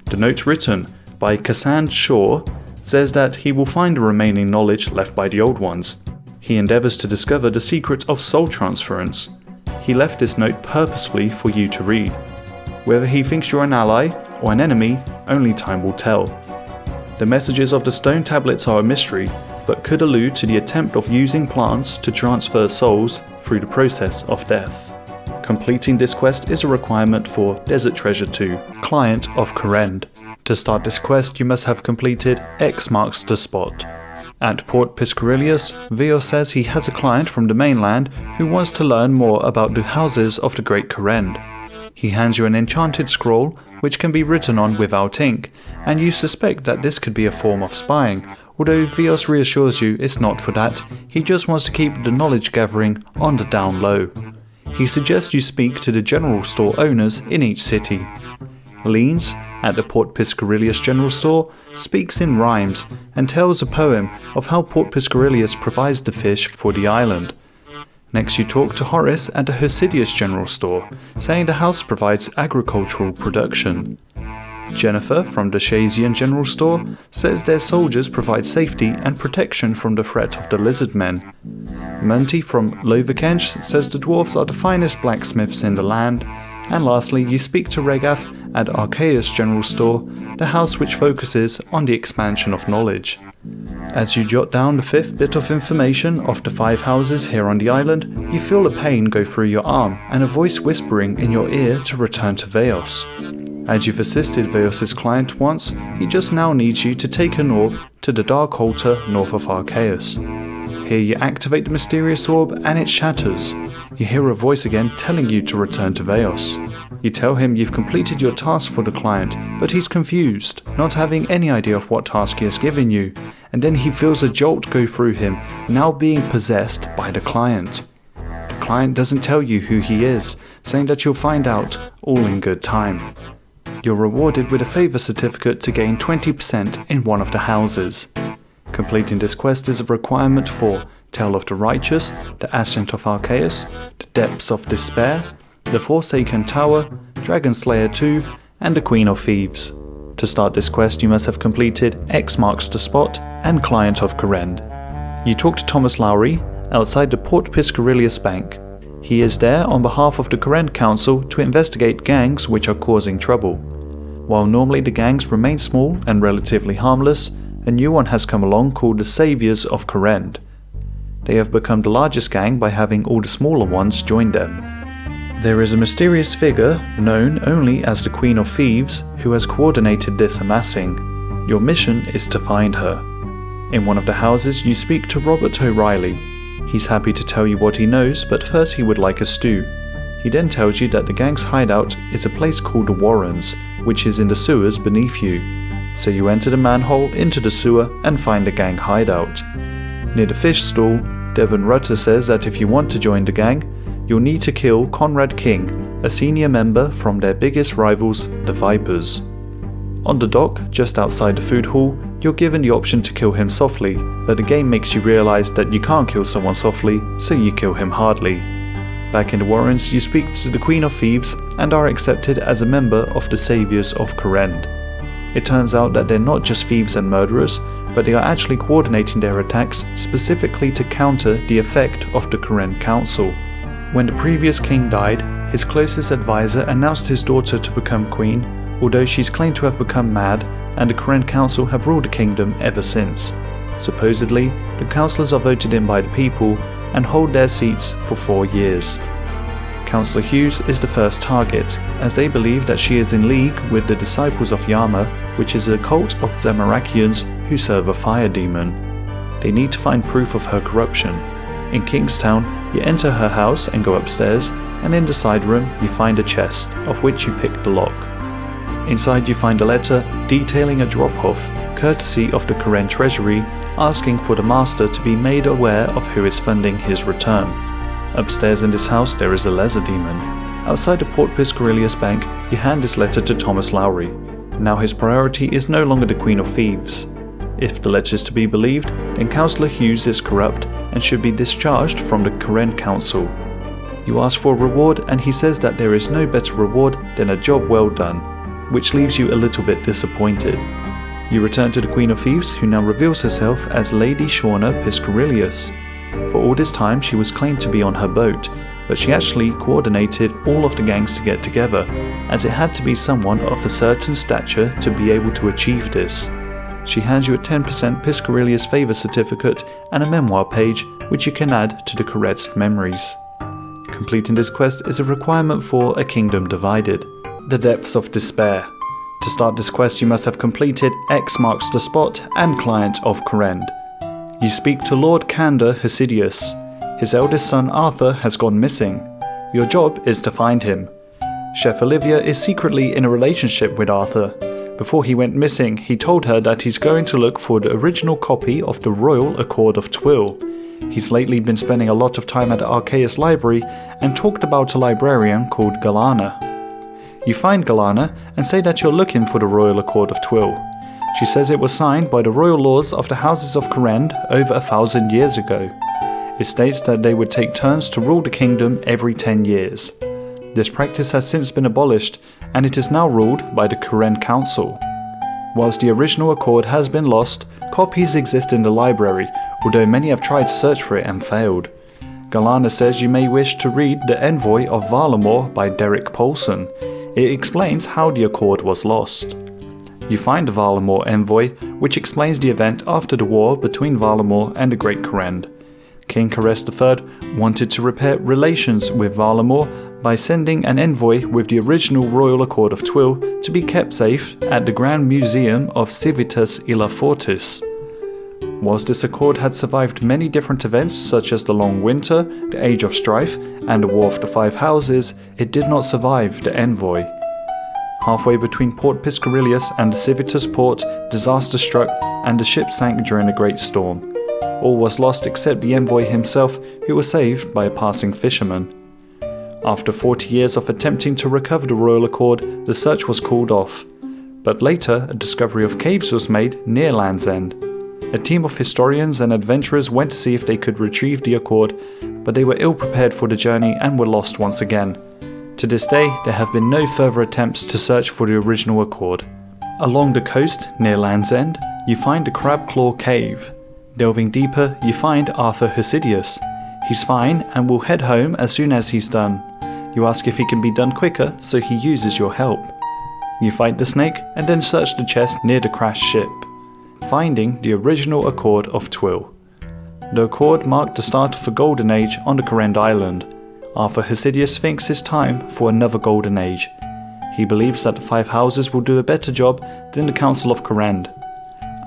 Speaker 1: The note written by Cassandra Shaw says that he will find the remaining knowledge left by the Old Ones. He endeavours to discover the secret of soul transference. He left this note purposefully for you to read. Whether he thinks you're an ally or an enemy, only time will tell. The messages of the stone tablets are a mystery, but could allude to the attempt of using plants to transfer souls through the process of death. Completing this quest is a requirement for Desert Treasure 2, Client of Kourend. To start this quest, you must have completed X marks the spot. At Port Piscarilius, Vio says he has a client from the mainland who wants to learn more about the houses of the Great Kourend. He hands you an enchanted scroll, which can be written on without ink, and you suspect that this could be a form of spying, although Vios reassures you it's not for that, he just wants to keep the knowledge gathering on the down low. He suggests you speak to the general store owners in each city. Leans, at the Port Piscarilius General Store, speaks in rhymes and tells a poem of how Port Piscarilius provides the fish for the island. Next you talk to Horace at the Hosidius General Store, saying the house provides agricultural production. Jennifer from the Shazian General Store says their soldiers provide safety and protection from the threat of the lizard men. Monty from Lovakench says the dwarves are the finest blacksmiths in the land. And lastly, you speak to Regath at Arceus General Store, the house which focuses on the expansion of knowledge. As you jot down the fifth bit of information of the 5 houses here on the island, you feel a pain go through your arm and a voice whispering in your ear to return to Veos. As you've assisted Veos' client once, he just now needs you to take a north to the Dark Altar north of Arceus. Here you activate the mysterious orb and it shatters. You hear a voice again telling you to return to Veos. You tell him you've completed your task for the client, but he's confused, not having any idea of what task he has given you, and then he feels a jolt go through him, now being possessed by the client. The client doesn't tell you who he is, saying that you'll find out all in good time. You're rewarded with a favour certificate to gain 20% in one of the houses. Completing this quest is a requirement for Tale of the Righteous, the Ascent of Arceus, the Depths of Despair, the Forsaken Tower, Dragon Slayer 2, and the Queen of Thieves. To start this quest you must have completed X marks the spot and Client of Kourend. You talk to Thomas Lowry outside the Port Piscarilius Bank. He is there on behalf of the Current Council to investigate gangs which are causing trouble. While normally the gangs remain small and relatively harmless, a new one has come along called the Saviors of Current. They have become the largest gang by having all the smaller ones join them. There is a mysterious figure, known only as the Queen of Thieves, who has coordinated this amassing. Your mission is to find her. In one of the houses you speak to Robert O'Reilly. He's happy to tell you what he knows, but first he would like a stew. He then tells you that the gang's hideout is a place called the Warrens, which is in the sewers beneath you. So you enter the manhole into the sewer and find the gang hideout. Near the fish stall, Devon Rutter says that if you want to join the gang, you'll need to kill Conrad King, a senior member from their biggest rivals, the Vipers. On the dock, just outside the food hall, you're given the option to kill him softly, but the game makes you realize that you can't kill someone softly, so you kill him hardly. Back in the Warrens, you speak to the Queen of Thieves and are accepted as a member of the Saviors of Current. It turns out that they're not just thieves and murderers, but they are actually coordinating their attacks specifically to counter the effect of the Current Council. When the previous king died, his closest advisor announced his daughter to become queen, although she's claimed to have become mad, and the Current Council have ruled the kingdom ever since. Supposedly, the councillors are voted in by the people and hold their seats for 4 years. Councillor Hughes is the first target, as they believe that she is in league with the Disciples of Yama, which is a cult of Zamarakians who serve a fire demon. They need to find proof of her corruption. In Kingstown, you enter her house and go upstairs, and in the side room you find a chest, of which you pick the lock. Inside you find a letter detailing a drop-off, courtesy of the Current Treasury, asking for the Master to be made aware of who is funding his return. Upstairs in this house there is a Lesser Demon. Outside the Port Piscarilius Bank, you hand this letter to Thomas Lowry. Now his priority is no longer the Queen of Thieves. If the letter is to be believed, then Councillor Hughes is corrupt and should be discharged from the Current Council. You ask for a reward and he says that there is no better reward than a job well done, which leaves you a little bit disappointed. You return to the Queen of Thieves, who now reveals herself as Lady Shauna Piscarilius. For all this time she was claimed to be on her boat, but she actually coordinated all of the gangs to get together, as it had to be someone of a certain stature to be able to achieve this. She hands you a 10% Piscarilius favour certificate and a memoir page, which you can add to the Corret's memories. Completing this quest is a requirement for A Kingdom Divided, the Depths of Despair. To start this quest you must have completed X marks the spot and Client of Current. You speak to Lord Candor Hesidius. His eldest son Arthur has gone missing. Your job is to find him. Chef Olivia is secretly in a relationship with Arthur. Before he went missing, he told her that he's going to look for the original copy of the Royal Accord of Twill. He's lately been spending a lot of time at the Archaeus Library and talked about a librarian called Galana. You find Galana and say that you're looking for the Royal Accord of Twill. She says it was signed by the royal lords of the Houses of Current over 1,000 years ago. It states that they would take turns to rule the kingdom every 10 years. This practice has since been abolished, and it is now ruled by the Current Council. Whilst the original accord has been lost, copies exist in the library, although many have tried to search for it and failed. Galana says you may wish to read The Envoy of Valamor by Derek Paulson. It explains how the accord was lost. You find the Valamor Envoy, which explains the event after the war between Valamor and the Great Current. King Karest III wanted to repair relations with Valamor by sending an envoy with the original Royal Accord of Twill to be kept safe at the Grand Museum of Civitas Illa Fortis. Whilst this accord had survived many different events such as the Long Winter, the Age of Strife, and the War of the Five Houses, it did not survive the envoy. Halfway between Port Piscarilius and the Civitas port, disaster struck and the ship sank during a great storm. All was lost except the envoy himself, who was saved by a passing fisherman. After 40 years of attempting to recover the Royal Accord, the search was called off. But later, a discovery of caves was made near Land's End. A team of historians and adventurers went to see if they could retrieve the Accord, but they were ill prepared for the journey and were lost once again. To this day, there have been no further attempts to search for the original Accord. Along the coast, near Land's End, you find the Crab Claw Cave. Delving deeper, you find Arthur Hesidius. He's fine and will head home as soon as he's done. You ask if he can be done quicker, so he uses your help. You fight the snake and then search the chest near the crashed ship, finding the original Accord of Twill. The Accord marked the start of a golden age on the Brainde Island. Arthur Hesidius thinks it's time for another golden age. He believes that the 5 houses will do a better job than the Council of Corrend.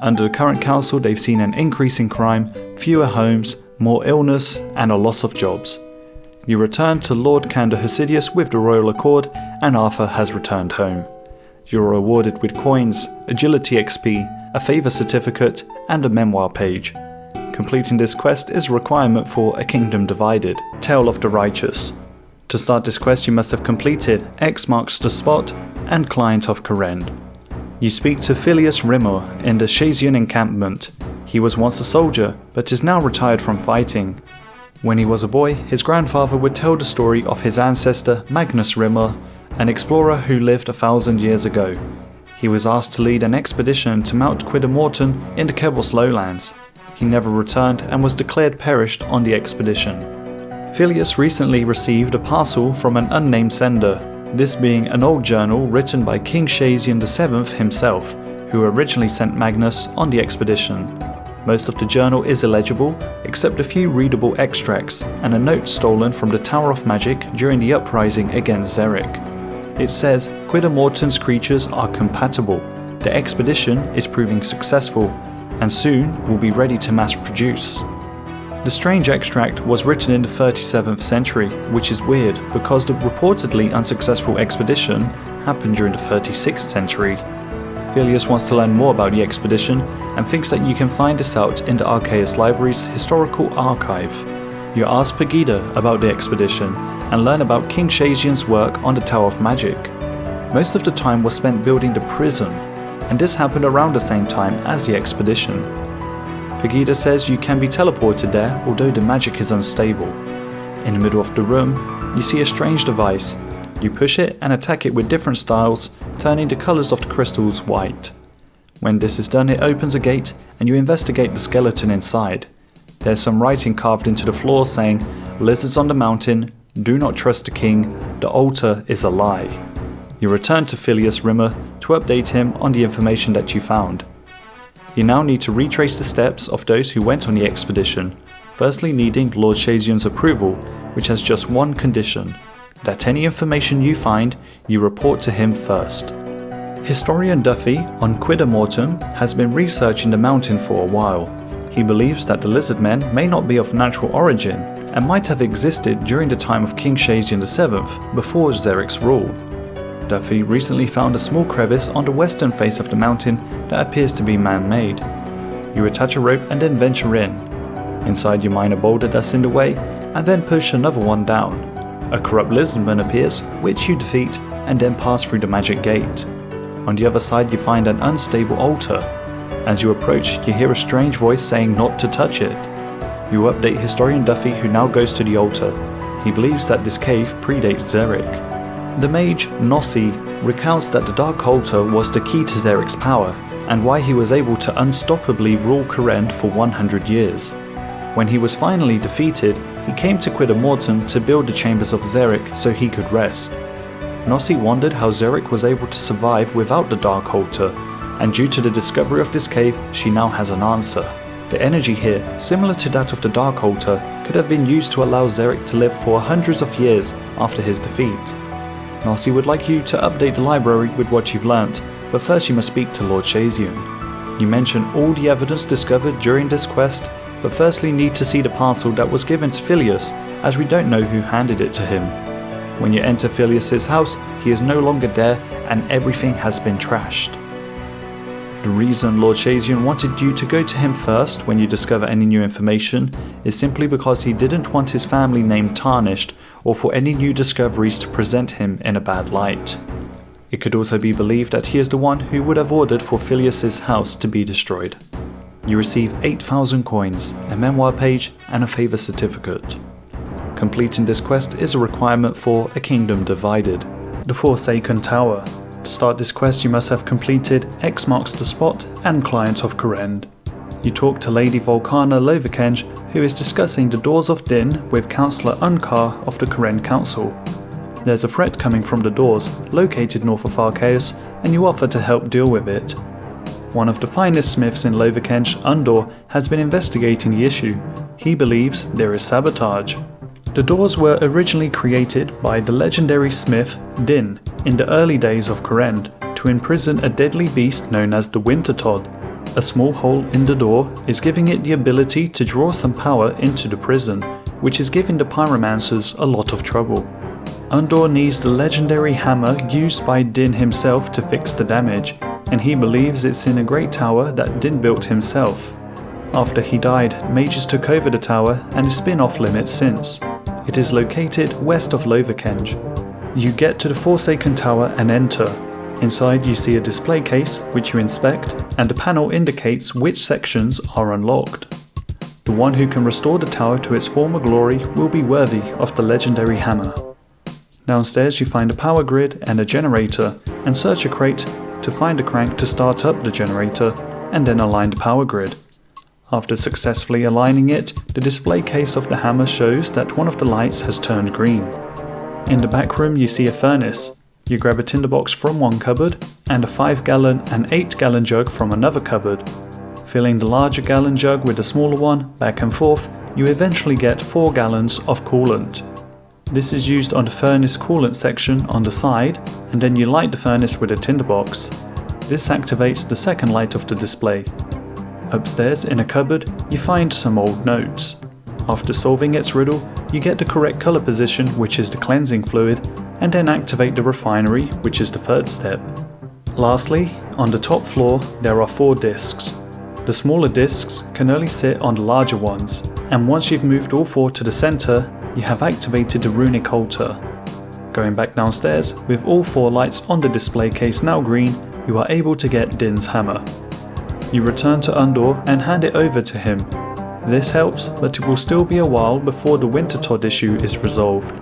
Speaker 1: Under the current council, they've seen an increase in crime, fewer homes, more illness, and a loss of jobs. You return to Lord Candor Hesidius with the Royal Accord, and Arthur has returned home. You're rewarded with coins, agility XP, a favour certificate, and a memoir page. Completing this quest is a requirement for A Kingdom Divided, Tale of the Righteous. To start this quest you must have completed X Marks the Spot and Client of Corrend. You speak to Phileas Rimmer in the Shazian encampment. He was once a soldier, but is now retired from fighting. When he was a boy, his grandfather would tell the story of his ancestor Magnus Rimmer, an explorer who lived 1,000 years ago. He was asked to lead an expedition to Mount Quidamorton in the Kebos lowlands. He never returned and was declared perished on the expedition. Phileas recently received a parcel from an unnamed sender, this being an old journal written by King Shazian VII himself, who originally sent Magnus on the expedition. Most of the journal is illegible, except a few readable extracts and a note stolen from the Tower of Magic during the uprising against Xeric. It says Quidamorton's creatures are compatible, the expedition is proving successful, and soon will be ready to mass produce. The strange extract was written in the 37th century, which is weird because the reportedly unsuccessful expedition happened during the 36th century. Phileas wants to learn more about the expedition and thinks that you can find this out in the Archaeus Library's historical archive. You ask Pegida about the expedition and learn about King Shazian's work on the Tower of Magic. Most of the time was spent building the prison, and this happened around the same time as the expedition. Pegida says you can be teleported there, although the magic is unstable. In the middle of the room, you see a strange device. You push it and attack it with different styles, turning the colours of the crystals white. When this is done, it opens a gate and you investigate the skeleton inside. There's some writing carved into the floor saying, "Lizards on the mountain, do not trust the king, the altar is a lie." You return to Phileas Rimmer to update him on the information that you found. You now need to retrace the steps of those who went on the expedition, firstly needing Lord Shazian's approval, which has just one condition, that any information you find, you report to him first. Historian Duffy on Quidamorton has been researching the mountain for a while. He believes that the lizard men may not be of natural origin and might have existed during the time of King Shazian VII before Xeric's rule. Duffy recently found a small crevice on the western face of the mountain that appears to be man-made. You attach a rope and then venture in. Inside you mine a boulder that's in the way and then push another one down. A corrupt lizardman appears, which you defeat and then pass through the magic gate. On the other side you find an unstable altar. As you approach, you hear a strange voice saying not to touch it. You update Historian Duffy, who now goes to the altar. He believes that this cave predates Xeric. The mage, Nossi, recounts that the Dark Altar was the key to Xeric's power, and why he was able to unstoppably rule Corrend for 100 years. When he was finally defeated, he came to Quidamorton to build the Chambers of Xeric so he could rest. Nossi wondered how Xeric was able to survive without the Dark Altar, and due to the discovery of this cave, she now has an answer. The energy here, similar to that of the Dark Altar, could have been used to allow Xeric to live for hundreds of years after his defeat. Nossi would like you to update the library with what you've learnt, but first you must speak to Lord Shazian. You mention all the evidence discovered during this quest, but firstly need to see the parcel that was given to Phileas, as we don't know who handed it to him. When you enter Phileas's house, he is no longer there and everything has been trashed. The reason Lord Shazian wanted you to go to him first when you discover any new information is simply because he didn't want his family name tarnished or for any new discoveries to present him in a bad light. It could also be believed that he is the one who would have ordered for Phileas's house to be destroyed. You receive 8,000 coins, a memoir page and a favour certificate. Completing this quest is a requirement for A Kingdom Divided, the Forsaken Tower. To start this quest you must have completed X Marks the Spot and Client of Corrend. You talk to Lady Volcana Lovakenge, who is discussing the Doors of Din with Councillor Unkar of the Karen Council. There's a threat coming from the Doors, located north of Arceus, and you offer to help deal with it. One of the finest smiths in Lovakenge, Undor, has been investigating the issue. He believes there is sabotage. The Doors were originally created by the legendary smith Din in the early days of Korend to imprison a deadly beast known as the Winter Todd. A small hole in the door is giving it the ability to draw some power into the prison, which is giving the pyromancers a lot of trouble. Undor needs the legendary hammer used by Din himself to fix the damage, and he believes it's in a great tower that Din built himself. After he died, mages took over the tower and it's been off limits since. It is located west of Lovakenge. You get to the Forsaken Tower and enter. Inside you see a display case which you inspect, and the panel indicates which sections are unlocked. The one who can restore the tower to its former glory will be worthy of the legendary hammer. Downstairs you find a power grid and a generator, and search a crate to find a crank to start up the generator, and then align the power grid. After successfully aligning it, the display case of the hammer shows that one of the lights has turned green. In the back room you see a furnace. You grab a tinderbox from one cupboard and a 5-gallon and 8-gallon jug from another cupboard. Filling the larger gallon jug with the smaller one back and forth, you eventually get 4 gallons of coolant. This is used on the furnace coolant section on the side, and then you light the furnace with a tinderbox. This activates the second light of the display. Upstairs in a cupboard you find some old notes. After solving its riddle, you get the correct color position, which is the cleansing fluid, and then activate the refinery, which is the third step. Lastly, on the top floor there are 4 discs. The smaller discs can only sit on the larger ones, and once you've moved all 4 to the center, you have activated the runic altar. Going back downstairs, with all 4 lights on the display case now green, you are able to get Din's hammer. You return to Undor and hand it over to him. This helps, but it will still be a while before the Winter Todd issue is resolved.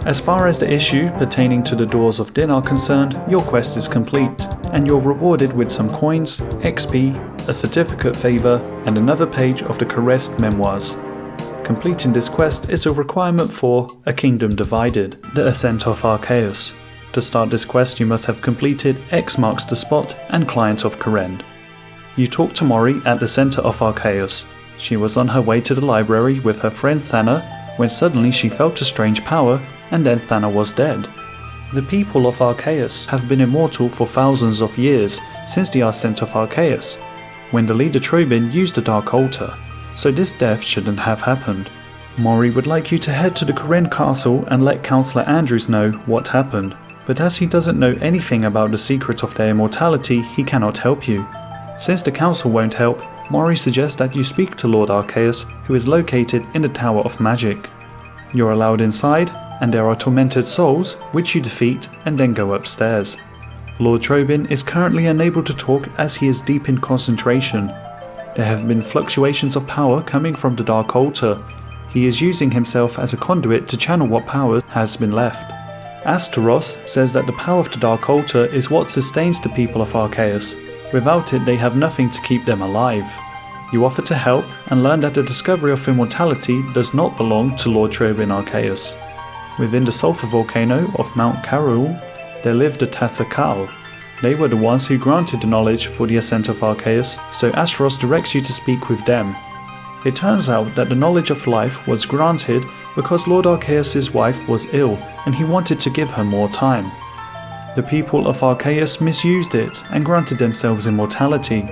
Speaker 1: As far as the issue pertaining to the Doors of Din are concerned, your quest is complete, and you're rewarded with some coins, XP, a certificate favor, and another page of the Caressed memoirs. Completing this quest is a requirement for A Kingdom Divided, the Ascent of Arceus. To start this quest you must have completed X marks the spot and Client of Korend. You talk to Mori at the center of Arceus. She was on her way to the library with her friend Thana when suddenly she felt a strange power, and then Thana was dead. The people of Arceus have been immortal for thousands of years, since the ascent of Arceus, when the leader Trobin used the Dark Altar, so this death shouldn't have happened. Mori would like you to head to the Korend Castle and let Councillor Andrews know what happened, but as he doesn't know anything about the secret of their immortality, he cannot help you. Since the council won't help, Mori suggests that you speak to Lord Arceus, who is located in the Tower of Magic. You're allowed inside, and there are tormented souls, which you defeat and then go upstairs. Lord Trobin is currently unable to talk as he is deep in concentration. There have been fluctuations of power coming from the Dark Altar. He is using himself as a conduit to channel what power has been left. Astaros says that the power of the Dark Altar is what sustains the people of Arceus. Without it, they have nothing to keep them alive. You offer to help and learn that the discovery of immortality does not belong to Lord Trobin Arceus. Within the sulfur volcano of Mount Karul, there lived the Tatsakal. They were the ones who granted the knowledge for the ascent of Arceus, so Astaros directs you to speak with them. It turns out that the knowledge of life was granted because Lord Arceus' wife was ill and he wanted to give her more time. The people of Arceus misused it and granted themselves immortality.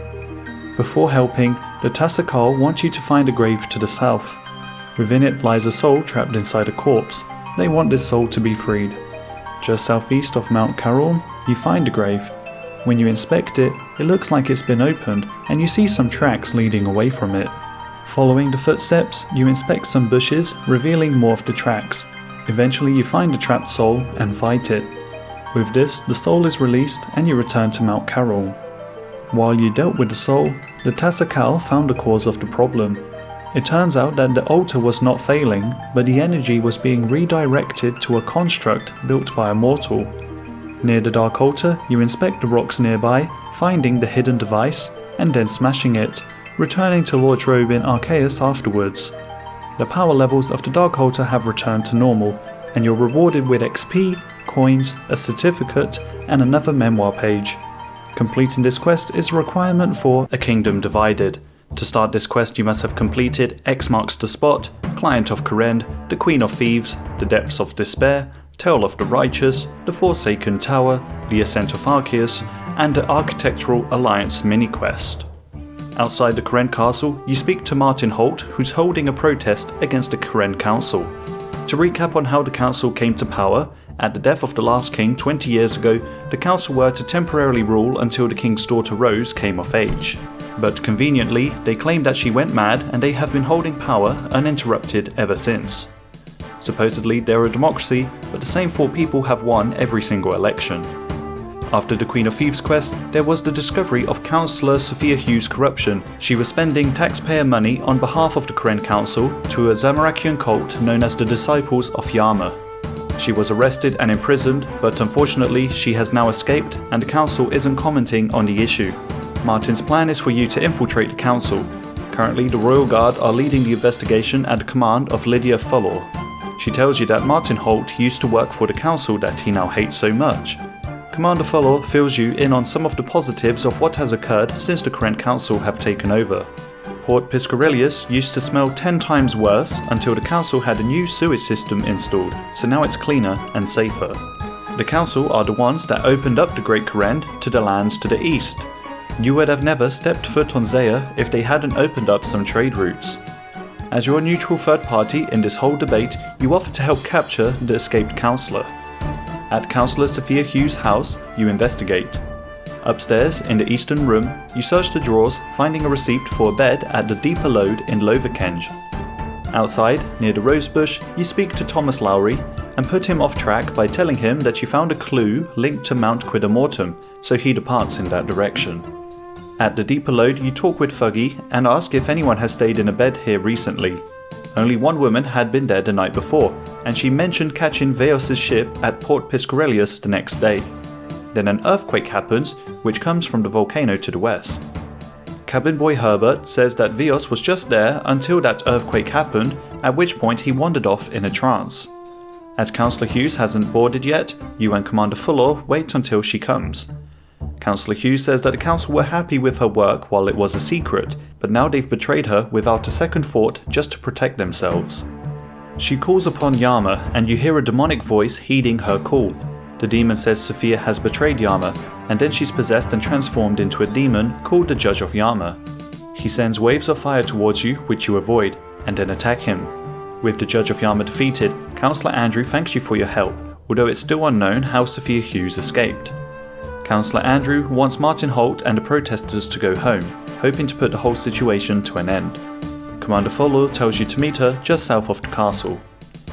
Speaker 1: Before helping, the Tatsakal want you to find a grave to the south. Within it lies a soul trapped inside a corpse. They want this soul to be freed. Just southeast of Mount Karul, you find a grave. When you inspect it, it looks like it's been opened and you see some tracks leading away from it. Following the footsteps, you inspect some bushes, revealing more of the tracks. Eventually you find the trapped soul and fight it. With this, the soul is released and you return to Mount Karul. While you dealt with the soul, the Tatsakal found the cause of the problem. It turns out that the altar was not failing, but the energy was being redirected to a construct built by a mortal. Near the Dark Altar, you inspect the rocks nearby, finding the hidden device, and then smashing it. returning to wardrobe in Arceus afterwards. The power levels of the Darkholder have returned to normal, and you're rewarded with XP, coins, a certificate, and another memoir page. Completing this quest is a requirement for A Kingdom Divided. To start this quest you must have completed X Marks the Spot, Client of Kourend, The Queen of Thieves, The Depths of Despair, Tale of the Righteous, The Forsaken Tower, The Ascent of Arceus, and the Architectural Alliance mini-quest. Outside the Kourend Castle, you speak to Martin Holt, who's holding a protest against the Kourend Council. To recap on how the council came to power, at the death of the last king 20 years ago, the council were to temporarily rule until the king's daughter Rose came of age. But conveniently, they claim that she went mad and they have been holding power uninterrupted ever since. Supposedly they're a democracy, but the same 4 people have won every single election. After the Queen of Thieves quest, there was the discovery of Councillor Sophia Hughes' corruption. She was spending taxpayer money on behalf of the Kourend Council to a Zamorakian cult known as the Disciples of Yama. She was arrested and imprisoned, but unfortunately she has now escaped and the council isn't commenting on the issue. Martin's plan is for you to infiltrate the council. Currently the Royal Guard are leading the investigation at the command of Lydia Fullor. She tells you that Martin Holt used to work for the council that he now hates so much. Commander Fullor fills you in on some of the positives of what has occurred since the Kourend Council have taken over. Port Piscarilius used to smell 10 times worse until the council had a new sewage system installed, so now it's cleaner and safer. The council are the ones that opened up the Great Kourend to the lands to the east. You would have never stepped foot on Zeah if they hadn't opened up some trade routes. As your neutral third party in this whole debate, you offer to help capture the escaped councillor. At Councillor Sophia Hughes' house, you investigate. Upstairs, in the eastern room, you search the drawers, finding a receipt for a bed at the Deeper Lode in Loverkenge. Outside, near the rosebush, you speak to Thomas Lowry and put him off track by telling him that you found a clue linked to Mount Quidamortum, so he departs in that direction. At the Deeper Lode, you talk with Fuggy and ask if anyone has stayed in a bed here recently. Only one woman had been there the night before, and she mentioned catching Veos' ship at Port Piscarilius the next day. Then an earthquake happens, which comes from the volcano to the west. Cabin boy Herbert says that Veos was just there until that earthquake happened, at which point he wandered off in a trance. As Councillor Hughes hasn't boarded yet, you and Commander Fullor wait until she comes. Councillor Hughes says that the council were happy with her work while it was a secret, but now they've betrayed her without a second thought just to protect themselves. She calls upon Yama and you hear a demonic voice heeding her call. The demon says Sophia has betrayed Yama, and then she's possessed and transformed into a demon called the Judge of Yama. He sends waves of fire towards you, which you avoid, and then attack him. With the Judge of Yama defeated, Councillor Andrew thanks you for your help, although it's still unknown how Sophia Hughes escaped. Councillor Andrew wants Martin Holt and the protesters to go home, hoping to put the whole situation to an end. Commander Fullor tells you to meet her just south of the castle.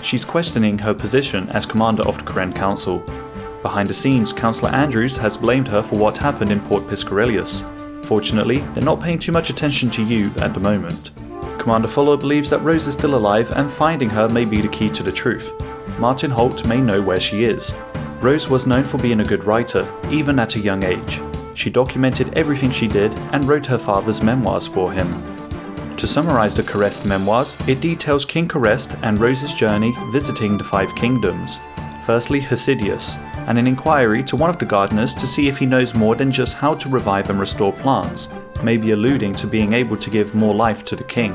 Speaker 1: She's questioning her position as commander of the Kourend Council. Behind the scenes, Councillor Andrews has blamed her for what happened in Port Piscarilius. Fortunately, they're not paying too much attention to you at the moment. Commander Fullor believes that Rose is still alive and finding her may be the key to the truth. Martin Holt may know where she is. Rose was known for being a good writer, even at a young age. She documented everything she did and wrote her father's memoirs for him. To summarize the Kourest memoirs, it details King Kourest and Rose's journey visiting the 5 kingdoms. Firstly, Hesidius, and an inquiry to one of the gardeners to see if he knows more than just how to revive and restore plants, maybe alluding to being able to give more life to the king.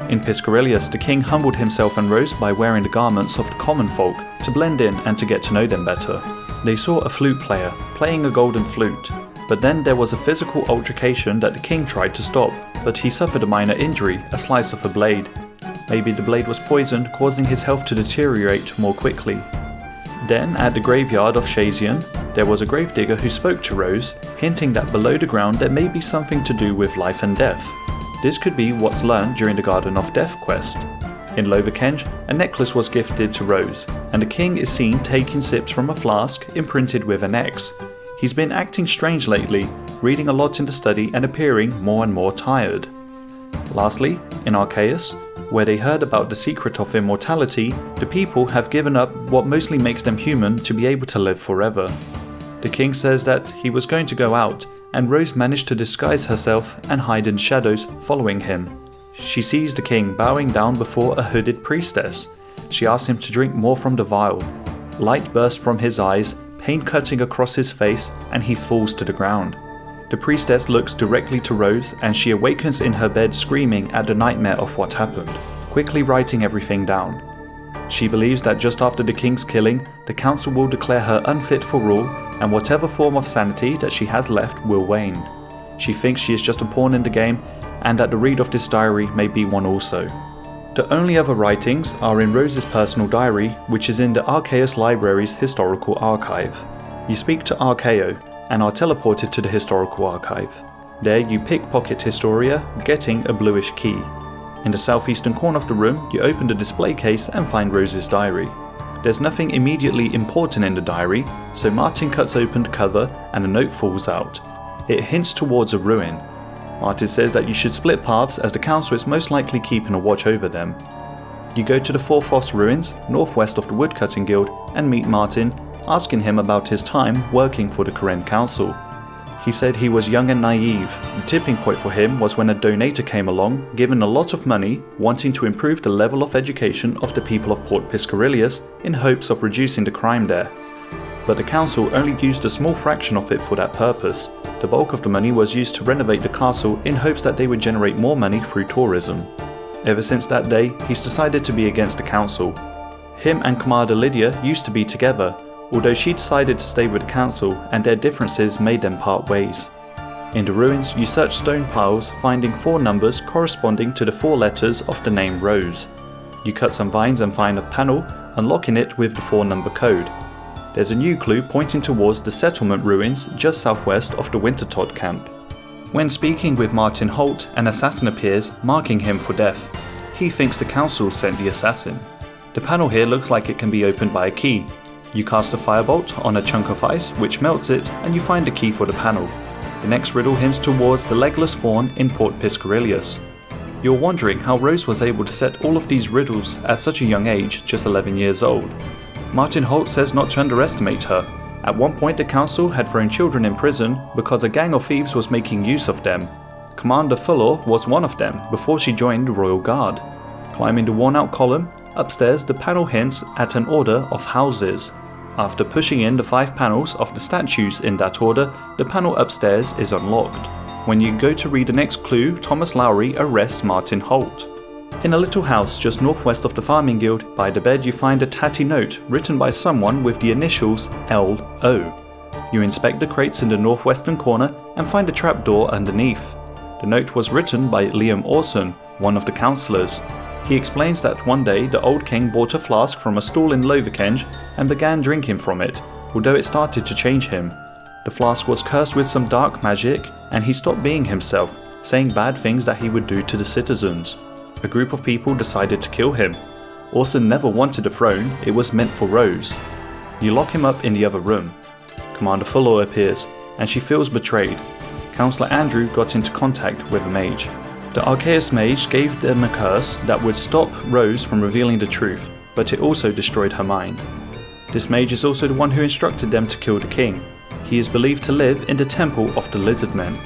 Speaker 1: In Piscarilius, the king humbled himself and Rose by wearing the garments of the common folk to blend in and to get to know them better. They saw a flute player playing a golden flute, but then there was a physical altercation that the king tried to stop, but he suffered a minor injury, a slice of a blade. Maybe the blade was poisoned, causing his health to deteriorate more quickly. Then, at the graveyard of Shazian, there was a gravedigger who spoke to Rose, hinting that below the ground there may be something to do with life and death. This could be what's learned during the Garden of Death quest. In Loverkenge, a necklace was gifted to Rose, and the king is seen taking sips from a flask imprinted with an X. He's been acting strange lately, reading a lot in the study and appearing more and more tired. Lastly, in Arceus, where they heard about the secret of immortality, the people have given up what mostly makes them human to be able to live forever. The king says that he was going to go out, and Rose managed to disguise herself and hide in shadows following him. She sees the king bowing down before a hooded priestess. She asks him to drink more from the vial. Light bursts from his eyes, pain cutting across his face, and he falls to the ground. The priestess looks directly to Rose and she awakens in her bed screaming at the nightmare of what happened, quickly writing everything down. She believes that just after the king's killing, the council will declare her unfit for rule and whatever form of sanity that she has left will wane. She thinks she is just a pawn in the game and that the read of this diary may be one also. The only other writings are in Rose's personal diary, which is in the Arceus Library's historical archive. You speak to Arceo and are teleported to the historical archive. There you pickpocket Historia, getting a bluish key. In the southeastern corner of the room, you open the display case and find Rose's diary. There's nothing immediately important in the diary, so Martin cuts open the cover and a note falls out. It hints towards a ruin. Martin says that you should split paths as the council is most likely keeping a watch over them. You go to the Four Foss ruins, northwest of the Woodcutting Guild, and meet Martin, asking him about his time working for the Karen Council. He said he was young and naive. The tipping point for him was when a donator came along, given a lot of money, wanting to improve the level of education of the people of Port Piscarilius in hopes of reducing the crime there. But the council only used a small fraction of it for that purpose. The bulk of the money was used to renovate the castle in hopes that they would generate more money through tourism. Ever since that day, he's decided to be against the council. Him and Commander Lydia used to be together, although she decided to stay with the council and their differences made them part ways. In the ruins, you search stone piles, finding 4 numbers corresponding to the 4 letters of the name Rose. You cut some vines and find a panel, unlocking it with the 4-number code. There's a new clue pointing towards the settlement ruins just southwest of the Wintertodt camp. When speaking with Martin Holt, an assassin appears, marking him for death. He thinks the council sent the assassin. The panel here looks like it can be opened by a key. You cast a firebolt on a chunk of ice, which melts it, and you find the key for the panel. The next riddle hints towards the legless fawn in Port Piscarilius. You're wondering how Rose was able to set all of these riddles at such a young age, just 11 years old. Martin Holt says not to underestimate her. At one point the council had thrown children in prison because a gang of thieves was making use of them. Commander Fuller was one of them before she joined the Royal Guard. Climbing the worn-out column, upstairs the panel hints at an order of houses. After pushing in the 5 panels of the statues in that order, the panel upstairs is unlocked. When you go to read the next clue, Thomas Lowry arrests Martin Holt. In a little house just northwest of the Farming Guild, by the bed you find a tatty note written by someone with the initials L.O. You inspect the crates in the northwestern corner and find a trapdoor underneath. The note was written by Liam Orson, one of the councillors. He explains that one day the old king bought a flask from a stall in Lovekenge and began drinking from it, although it started to change him. The flask was cursed with some dark magic and he stopped being himself, saying bad things that he would do to the citizens. A group of people decided to kill him. Orson never wanted a throne, it was meant for Rose. You lock him up in the other room. Commander Fuller appears, and she feels betrayed. Councillor Andrew got into contact with a mage. The Arceus mage gave them a curse that would stop Rose from revealing the truth, but it also destroyed her mind. This mage is also the one who instructed them to kill the king. He is believed to live in the Temple of the Lizardmen.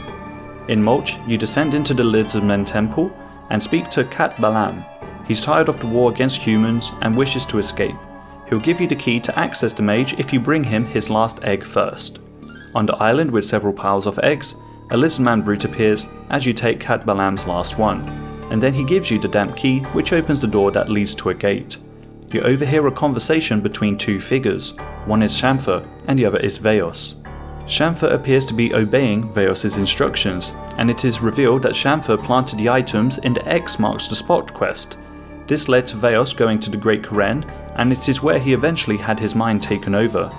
Speaker 1: In Mulch, you descend into the Lizardmen Temple and speak to Cat Balam. He's tired of the war against humans and wishes to escape. He'll give you the key to access the mage if you bring him his last egg first. On the island with several piles of eggs, a lizardman brute appears as you take Cat Balam's last one, and then he gives you the damp key which opens the door that leads to a gate. You overhear a conversation between 2 figures. One is Shamfer and the other is Veos. Shamfer appears to be obeying Veos' instructions, and it is revealed that Shamfer planted the items in the X marks the spot quest. This led to Veos going to the Great Karen, and it is where he eventually had his mind taken over.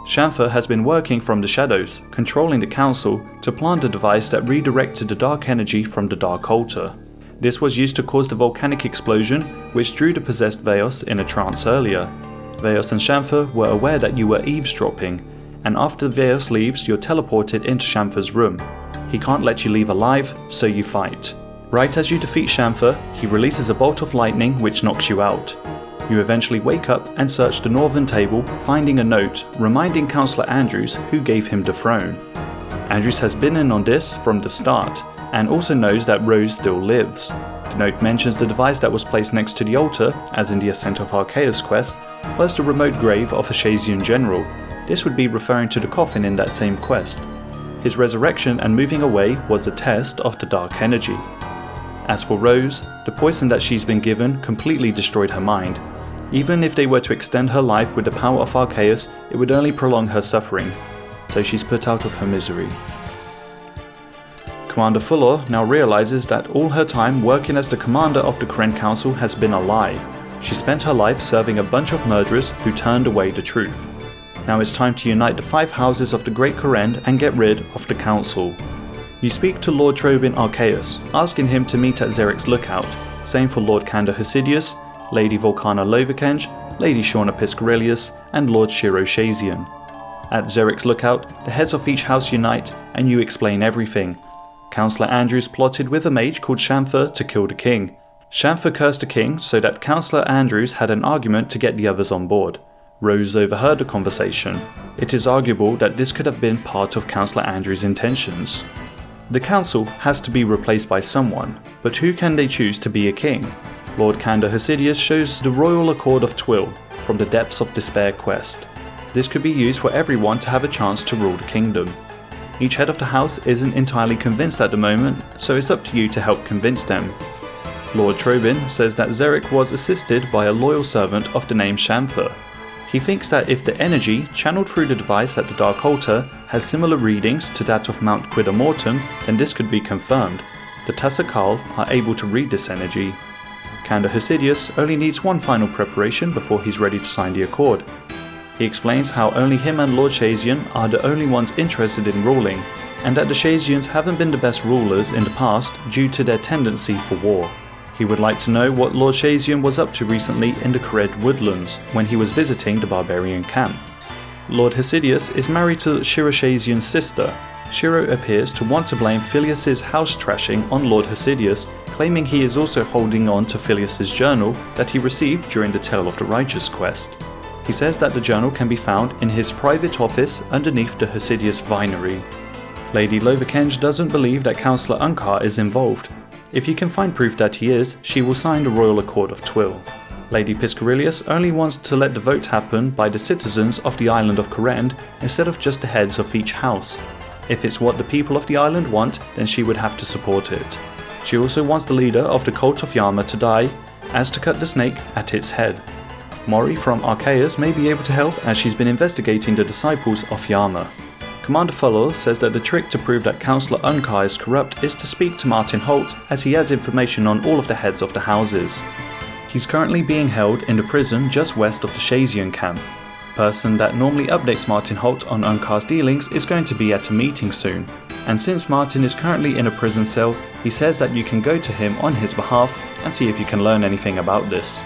Speaker 1: Shamfer has been working from the shadows, controlling the council, to plant a device that redirected the dark energy from the Dark Altar. This was used to cause the volcanic explosion, which drew the possessed Veos in a trance earlier. Veos and Shamfer were aware that you were eavesdropping, and after Veos leaves, you're teleported into Shamfer's room. He can't let you leave alive, so you fight. Right as you defeat Shamfer, he releases a bolt of lightning which knocks you out. You eventually wake up and search the northern table, finding a note reminding Councillor Andrews who gave him the throne. Andrews has been in on this from the start, and also knows that Rose still lives. The note mentions the device that was placed next to the altar, as in the Ascent of Arceus quest, plus the remote grave of a Shazian general. This would be referring to the coffin in that same quest. His resurrection and moving away was a test of the dark energy. As for Rose, the poison that she's been given completely destroyed her mind. Even if they were to extend her life with the power of Arceus, it would only prolong her suffering, so she's put out of her misery. Commander Fuller now realizes that all her time working as the commander of the Kourend Council has been a lie. She spent her life serving a bunch of murderers who turned away the truth. Now it's time to unite the 5 houses of the Great Kourend and get rid of the Council. You speak to Lord Trobin Arceus, asking him to meet at Xeric's Lookout. Same for Lord Kanda Hosidius, Lady Volcana Lovakenge, Lady Shauna Piscarilius, and Lord Shiro Shazian. At Xeric's Lookout, the heads of each house unite, and you explain everything. Councillor Andrews plotted with a mage called Shamfer to kill the king. Shamfer cursed the king so that Councillor Andrews had an argument to get the others on board. Rose overheard the conversation. It is arguable that this could have been part of Councillor Andrews' intentions. The council has to be replaced by someone, but who can they choose to be a king? Lord Kanda Hosidius shows the Royal Accord of Twill from the Depths of Despair quest. This could be used for everyone to have a chance to rule the kingdom. Each head of the house isn't entirely convinced at the moment, so it's up to you to help convince them. Lord Trobin says that Xeric was assisted by a loyal servant of the name Shamfer. He thinks that if the energy channeled through the device at the Dark Altar has similar readings to that of Mount Quidamortum, then this could be confirmed. The Tassakal are able to read this energy. Kanda Hosidius only needs one final preparation before he's ready to sign the accord. He explains how only him and Lord Shazian are the only ones interested in ruling, and that the Shazians haven't been the best rulers in the past due to their tendency for war. He would like to know what Lord Shazian was up to recently in the Kourend woodlands when he was visiting the barbarian camp. Lord Hosidius is married to Shiro Shazian's sister. Shiro appears to want to blame Phileas' house trashing on Lord Hosidius, claiming he is also holding on to Phileas' journal that he received during the Tale of the Righteous quest. He says that the journal can be found in his private office underneath the Hosidius vinery. Lady Lovakenge doesn't believe that Councillor Unkar is involved. If you can find proof that he is, she will sign the Royal Accord of Twill. Lady Piscarilius only wants to let the vote happen by the citizens of the island of Kourend instead of just the heads of each house. If it's what the people of the island want, then she would have to support it. She also wants the leader of the cult of Yama to die, as to cut the snake at its head. Mori from Arceus may be able to help as she's been investigating the disciples of Yama. Commander Fuller says that the trick to prove that Councillor Unkar is corrupt is to speak to Martin Holt, as he has information on all of the heads of the houses. He's currently being held in the prison just west of the Shazian camp. The person that normally updates Martin Holt on Unkar's dealings is going to be at a meeting soon, and since Martin is currently in a prison cell, he says that you can go to him on his behalf and see if you can learn anything about this.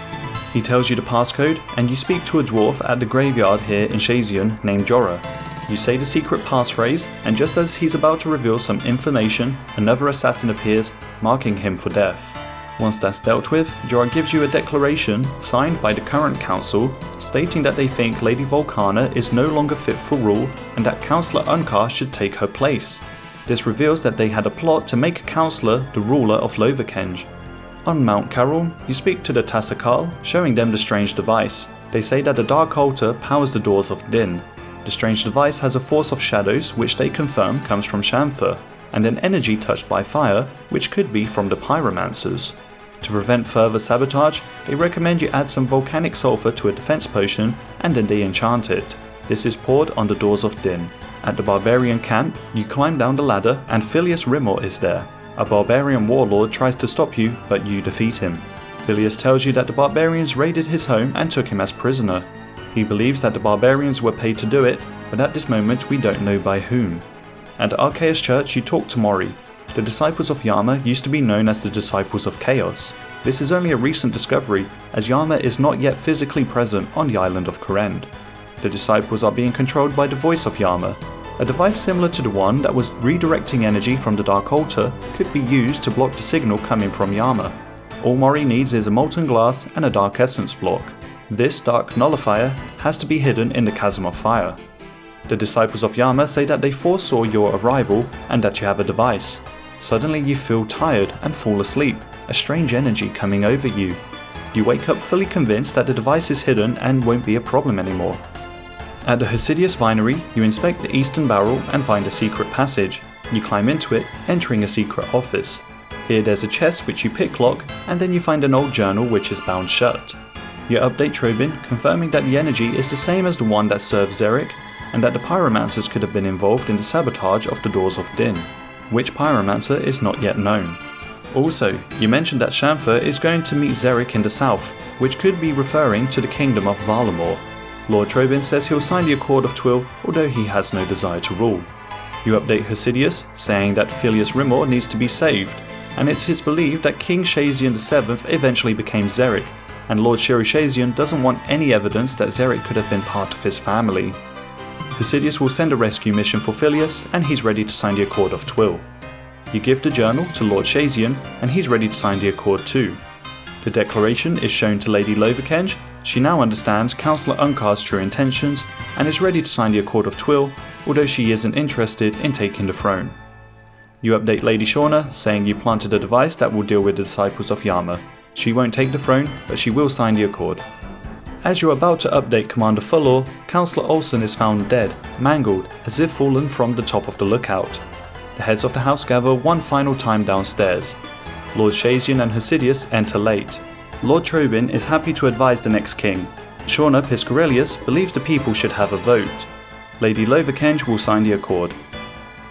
Speaker 1: He tells you the passcode, and you speak to a dwarf at the graveyard here in Shazian named Jorah. You say the secret passphrase, and just as he's about to reveal some information, another assassin appears, marking him for death. Once that's dealt with, Jorah gives you a declaration, signed by the current council, stating that they think Lady Volcana is no longer fit for rule, and that Councillor Unkar should take her place. This reveals that they had a plot to make a councillor the ruler of Lovakenge. On Mount Carol, you speak to the Tassakal, showing them the strange device. They say that the Dark Altar powers the doors of Din. The strange device has a force of shadows, which they confirm comes from Shamfer, and an energy touched by fire, which could be from the Pyromancers. To prevent further sabotage, they recommend you add some volcanic sulfur to a defense potion, and then they enchant it. This is poured on the doors of Din. At the barbarian camp, you climb down the ladder, and Phileas Rimor is there. A barbarian warlord tries to stop you, but you defeat him. Phileas tells you that the barbarians raided his home and took him as prisoner. He believes that the barbarians were paid to do it, but at this moment we don't know by whom. At Arceus Church you talk to Mori. The disciples of Yama used to be known as the Disciples of Chaos. This is only a recent discovery, as Yama is not yet physically present on the island of Kourend. The disciples are being controlled by the voice of Yama. A device similar to the one that was redirecting energy from the Dark Altar could be used to block the signal coming from Yama. All Mori needs is a molten glass and a dark essence block. This dark nullifier has to be hidden in the Chasm of Fire. The disciples of Yama say that they foresaw your arrival and that you have a device. Suddenly you feel tired and fall asleep, a strange energy coming over you. You wake up fully convinced that the device is hidden and won't be a problem anymore. At the Hesidius Vinery, you inspect the eastern barrel and find a secret passage. You climb into it, entering a secret office. Here there's a chest which you picklock, and then you find an old journal which is bound shut. You update Trobin, confirming that the energy is the same as the one that serves Xeric, and that the pyromancers could have been involved in the sabotage of the Doors of Din. Which pyromancer is not yet known. Also, you mentioned that Shamfer is going to meet Xeric in the south, which could be referring to the kingdom of Valamor. Lord Trobin says he'll sign the Accord of Twill, although he has no desire to rule. You update Hesidius, saying that Filius Rimor needs to be saved, and it is believed that King Shazian VII eventually became Xeric, and Lord Shiro Shazian doesn't want any evidence that Xeric could have been part of his family. Hesidius will send a rescue mission for Filius, and he's ready to sign the Accord of Twill. You give the journal to Lord Shazian, and he's ready to sign the Accord too. The declaration is shown to Lady Lovakenge. She now understands Councillor Unkar's true intentions, and is ready to sign the Accord of Twill, although she isn't interested in taking the throne. You update Lady Shauna, saying you planted a device that will deal with the disciples of Yama. She won't take the throne, but she will sign the Accord. As you're about to update Commander Fullor, Councillor Olsen is found dead, mangled, as if fallen from the top of the lookout. The heads of the house gather one final time downstairs. Lord Shazian and Hesidius enter late. Lord Trobin is happy to advise the next king. Shauna Piscarelius believes the people should have a vote. Lady Lovakenge will sign the Accord.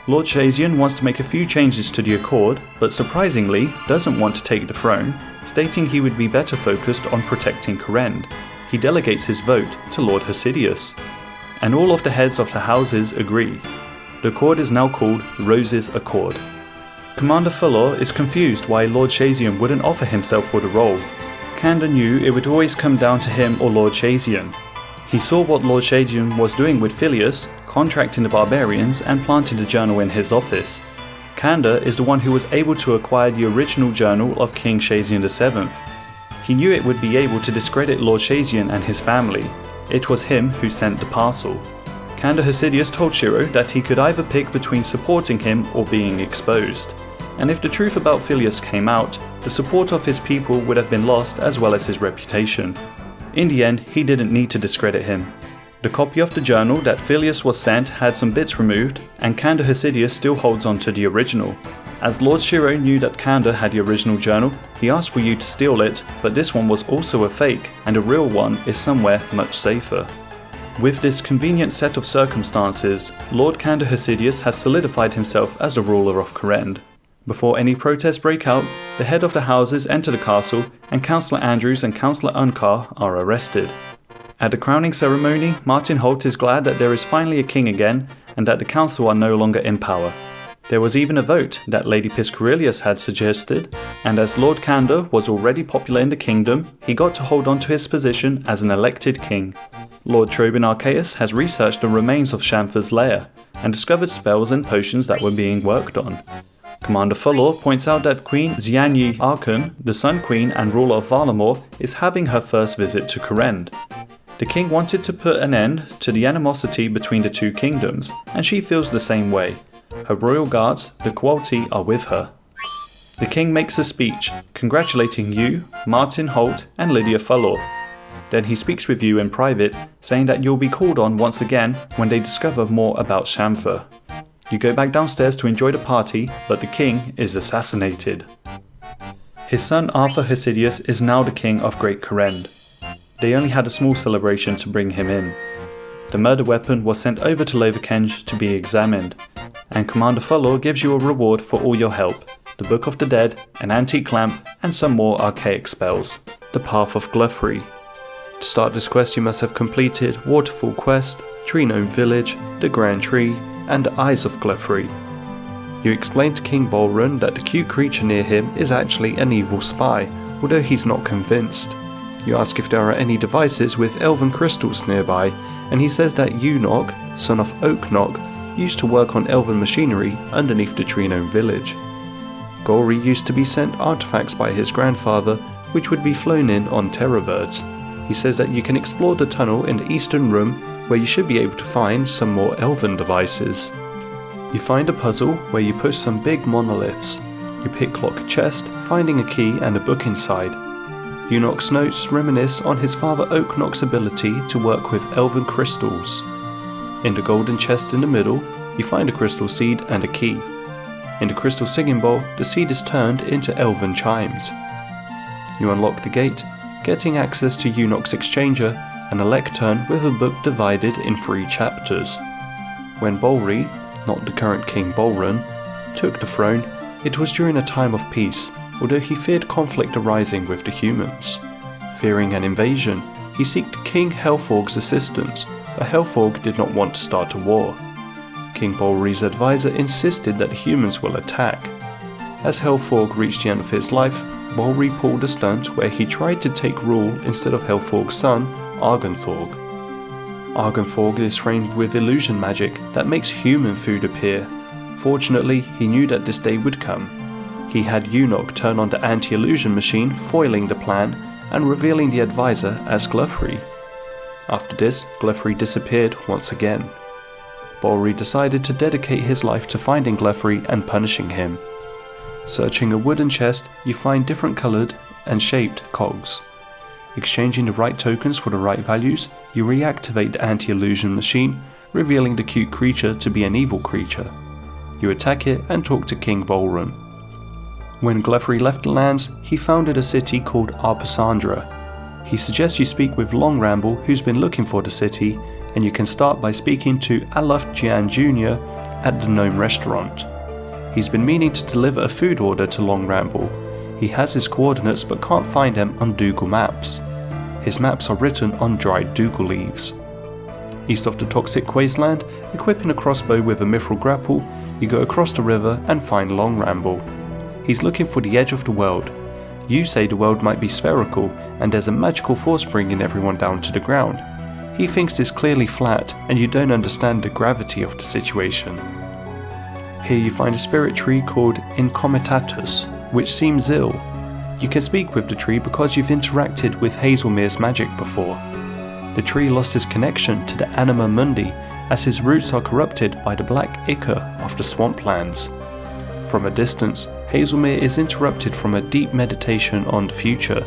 Speaker 1: Lord Shazian wants to make a few changes to the Accord, but surprisingly doesn't want to take the throne, stating he would be better focused on protecting Kourend. He delegates his vote to Lord Hesidius, and all of the heads of the houses agree. The Accord is now called Rose's Accord. Commander Fullor is confused why Lord Shazian wouldn't offer himself for the role. Kanda knew it would always come down to him or Lord Shazian. He saw what Lord Shazian was doing with Filius, contracting the barbarians and planting the journal in his office. Kanda is the one who was able to acquire the original journal of King Shazian VII. He knew it would be able to discredit Lord Shazian and his family. It was him who sent the parcel. Kanda Hesidius told Shiro that he could either pick between supporting him or being exposed. And if the truth about Filius came out, the support of his people would have been lost as well as his reputation. In the end, he didn't need to discredit him. The copy of the journal that Filius was sent had some bits removed, and Kanda Hesidius still holds on to the original. As Lord Shiro knew that Kanda had the original journal, he asked for you to steal it, but this one was also a fake, and a real one is somewhere much safer. With this convenient set of circumstances, Lord Kanda Hesidius has solidified himself as the ruler of Kourend. Before any protests break out, the head of the houses enter the castle, and Councillor Andrews and Councillor Unkar are arrested. At the crowning ceremony, Martin Holt is glad that there is finally a king again, and that the council are no longer in power. There was even a vote that Lady Piscarelius had suggested, and as Lord Kanda was already popular in the kingdom, he got to hold on to his position as an elected king. Lord Trobin Archaeus has researched the remains of Shamfer's lair, and discovered spells and potions that were being worked on. Commander Fullor points out that Queen Xianyi Arkun, the Sun Queen and ruler of Valamor, is having her first visit to Kourend. The king wanted to put an end to the animosity between the two kingdoms, and she feels the same way. Her royal guards, the Qualti, are with her. The king makes a speech, congratulating you, Martin Holt, and Lydia Fullor. Then he speaks with you in private, saying that you'll be called on once again when they discover more about Shamfer. You go back downstairs to enjoy the party, but the king is assassinated. His son Arthur Hesidius is now the king of Great Kourend. They only had a small celebration to bring him in. The murder weapon was sent over to Lovakenge to be examined, and Commander Fullor gives you a reward for all your help, the Book of the Dead, an antique lamp, and some more archaic spells. The Path of Gluffrey. To start this quest you must have completed Waterfall Quest, Tree Gnome Village, the Grand Tree, and Eyes of Gluffrey. You explain to King Bolrun that the cute creature near him is actually an evil spy, although he's not convinced. You ask if there are any devices with elven crystals nearby, and he says that Enoch, son of Oaknock, used to work on elven machinery underneath the Tree Gnome Village. Gory used to be sent artifacts by his grandfather, which would be flown in on terror birds. He says that you can explore the tunnel in the eastern room where you should be able to find some more elven devices. You find a puzzle where you push some big monoliths. You picklock a chest, finding a key and a book inside. Eunoch's notes reminisce on his father Oaknock's ability to work with elven crystals. In the golden chest in the middle, you find a crystal seed and a key. In the crystal singing bowl, the seed is turned into elven chimes. You unlock the gate, getting access to Eunoch's exchanger and a lectern with a book divided in 3 chapters. When Bolri, not the current King Bolrun, took the throne, it was during a time of peace, although he feared conflict arising with the humans. Fearing an invasion, he sought King Helforg's assistance, but Helforg did not want to start a war. King Bolri's advisor insisted that the humans will attack. As Helforg reached the end of his life, Bolri pulled a stunt where he tried to take rule instead of Helforg's son, Argenthorg. Argenthorg is framed with illusion magic that makes human food appear. Fortunately, he knew that this day would come. He had Eunoch turn on the anti-illusion machine, foiling the plan and revealing the advisor as Gluffrey. After this, Gluffrey disappeared once again. Bolri decided to dedicate his life to finding Gluffrey and punishing him. Searching a wooden chest, you find different coloured and shaped cogs. Exchanging the right tokens for the right values, you reactivate the anti-illusion machine, revealing the cute creature to be an evil creature. You attack it and talk to King Bolrun. When Gluffrey left the lands, he founded a city called Arpasandra. He suggests you speak with Long Ramble, who's been looking for the city, and you can start by speaking to Aluf Jian Jr. at the Gnome Restaurant. He's been meaning to deliver a food order to Long Ramble. He has his coordinates but can't find them on Dougal maps. His maps are written on dried Dougal leaves. East of the Toxic Wasteland, equipping a crossbow with a mithril grapple, you go across the river and find Long Ramble. He's looking for the edge of the world. You say the world might be spherical and there's a magical force bringing everyone down to the ground. He thinks it's clearly flat and you don't understand the gravity of the situation. Here you find a spirit tree called Incomitatus, which seems ill. You can speak with the tree because you've interacted with Hazelmere's magic before. The tree lost his connection to the Anima Mundi as his roots are corrupted by the black ichor of the swamplands. From a distance, Hazelmere is interrupted from a deep meditation on the future,